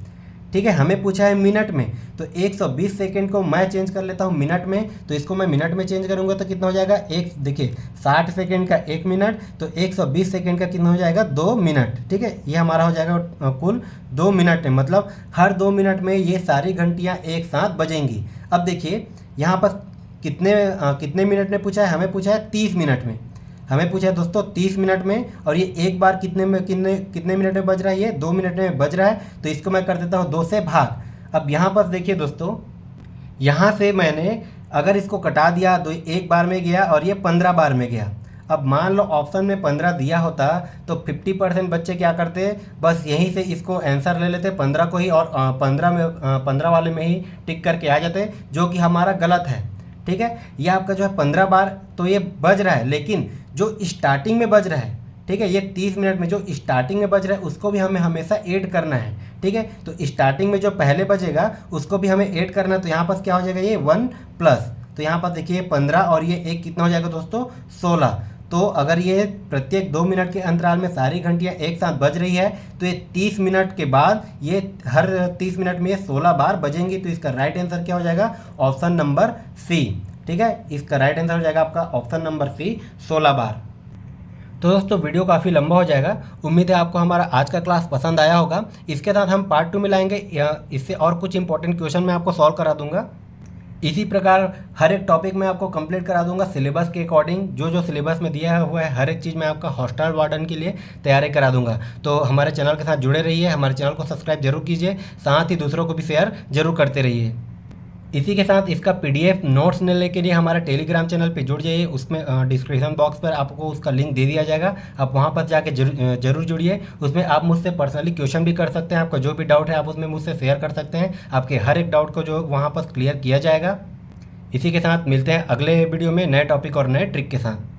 ठीक है, हमें पूछा है मिनट में। तो 120 सेकंड को मैं चेंज कर लेता हूँ मिनट में, तो इसको मैं मिनट में चेंज करूँगा तो कितना हो जाएगा? देखिए 60 सेकंड का 1 मिनट, तो 120 सेकंड का कितना हो जाएगा? 2 मिनट, ठीक है, ये हमारा हो जाएगा कुल 2 मिनट है, मतलब हर 2 मिनट में ये सारी घंटियाँ एक साथ बजेंगी। अब देखिए यहाँ पर कितने मिनट में पूछा है? हमें पूछा है 30 मिनट में, हमें पूछा है दोस्तों 30 मिनट में, और ये एक बार कितने मिनट में बज रहा है? ये 2 मिनट में बज रहा है, तो इसको मैं कर देता हूँ 2 से भाग। अब यहाँ पर देखिए दोस्तों, यहाँ से मैंने अगर इसको कटा दिया तो एक बार में गया और ये 15 बार में गया। अब मान लो ऑप्शन में 15 दिया होता तो 50% बच्चे क्या करते? बस यहीं से इसको आंसर ले लेते 15 को ही, और 15 वाले में ही टिक करके आ जाते, जो कि हमारा गलत है, ठीक है। ये आपका जो है 15 बार तो ये बज रहा है, लेकिन जो स्टार्टिंग में बज रहा है, ठीक है, ये 30 मिनट में जो स्टार्टिंग में बज रहा है उसको भी हमें हमेशा ऐड करना है, ठीक है। तो स्टार्टिंग में जो पहले बजेगा उसको भी हमें ऐड करना है। तो यहाँ पर क्या हो जाएगा? ये 1 प्लस, तो यहाँ पर देखिए 15 और ये 1 कितना हो जाएगा दोस्तों? 16। तो अगर ये प्रत्येक 2 मिनट के अंतराल में सारी घंटियाँ एक साथ बज रही है तो ये 30 मिनट के बाद ये हर 30 मिनट में ये 16 बार बजेंगी। तो इसका राइट आंसर क्या हो जाएगा? ऑप्शन नंबर सी, ठीक है, इसका राइट आंसर हो जाएगा आपका ऑप्शन नंबर सी, 16 बार। तो दोस्तों वीडियो काफ़ी लंबा हो जाएगा, उम्मीद है आपको हमारा आज का क्लास पसंद आया होगा। इसके साथ हम पार्ट 2 में लाएंगे, इससे और कुछ इंपॉर्टेंट क्वेश्चन मैं आपको सॉल्व करा दूंगा। इसी प्रकार हर एक टॉपिक में आपको कंप्लीट करा दूंगा सिलेबस के अकॉर्डिंग। जो सिलेबस में दिया हुआ है हर एक चीज़ मैं आपका हॉस्टल वार्डन के लिए तैयारी करा दूंगा। तो हमारे चैनल के साथ जुड़े रहिए, हमारे चैनल को सब्सक्राइब जरूर कीजिए, साथ ही दूसरों को भी शेयर जरूर करते रहिए। इसी के साथ इसका पीडीएफ नोट्स लेने के लिए हमारा टेलीग्राम चैनल पे जुड़ जाइए। उसमें डिस्क्रिप्शन बॉक्स पर आपको उसका लिंक दे दिया जाएगा, आप वहाँ पर जाके जरूर जुड़िए। उसमें आप मुझसे पर्सनली क्वेश्चन भी कर सकते हैं, आपका जो भी डाउट है आप उसमें मुझसे शेयर कर सकते हैं, आपके हर एक डाउट को जो वहाँ पर क्लियर किया जाएगा। इसी के साथ मिलते हैं अगले वीडियो में नए टॉपिक और नए ट्रिक के साथ।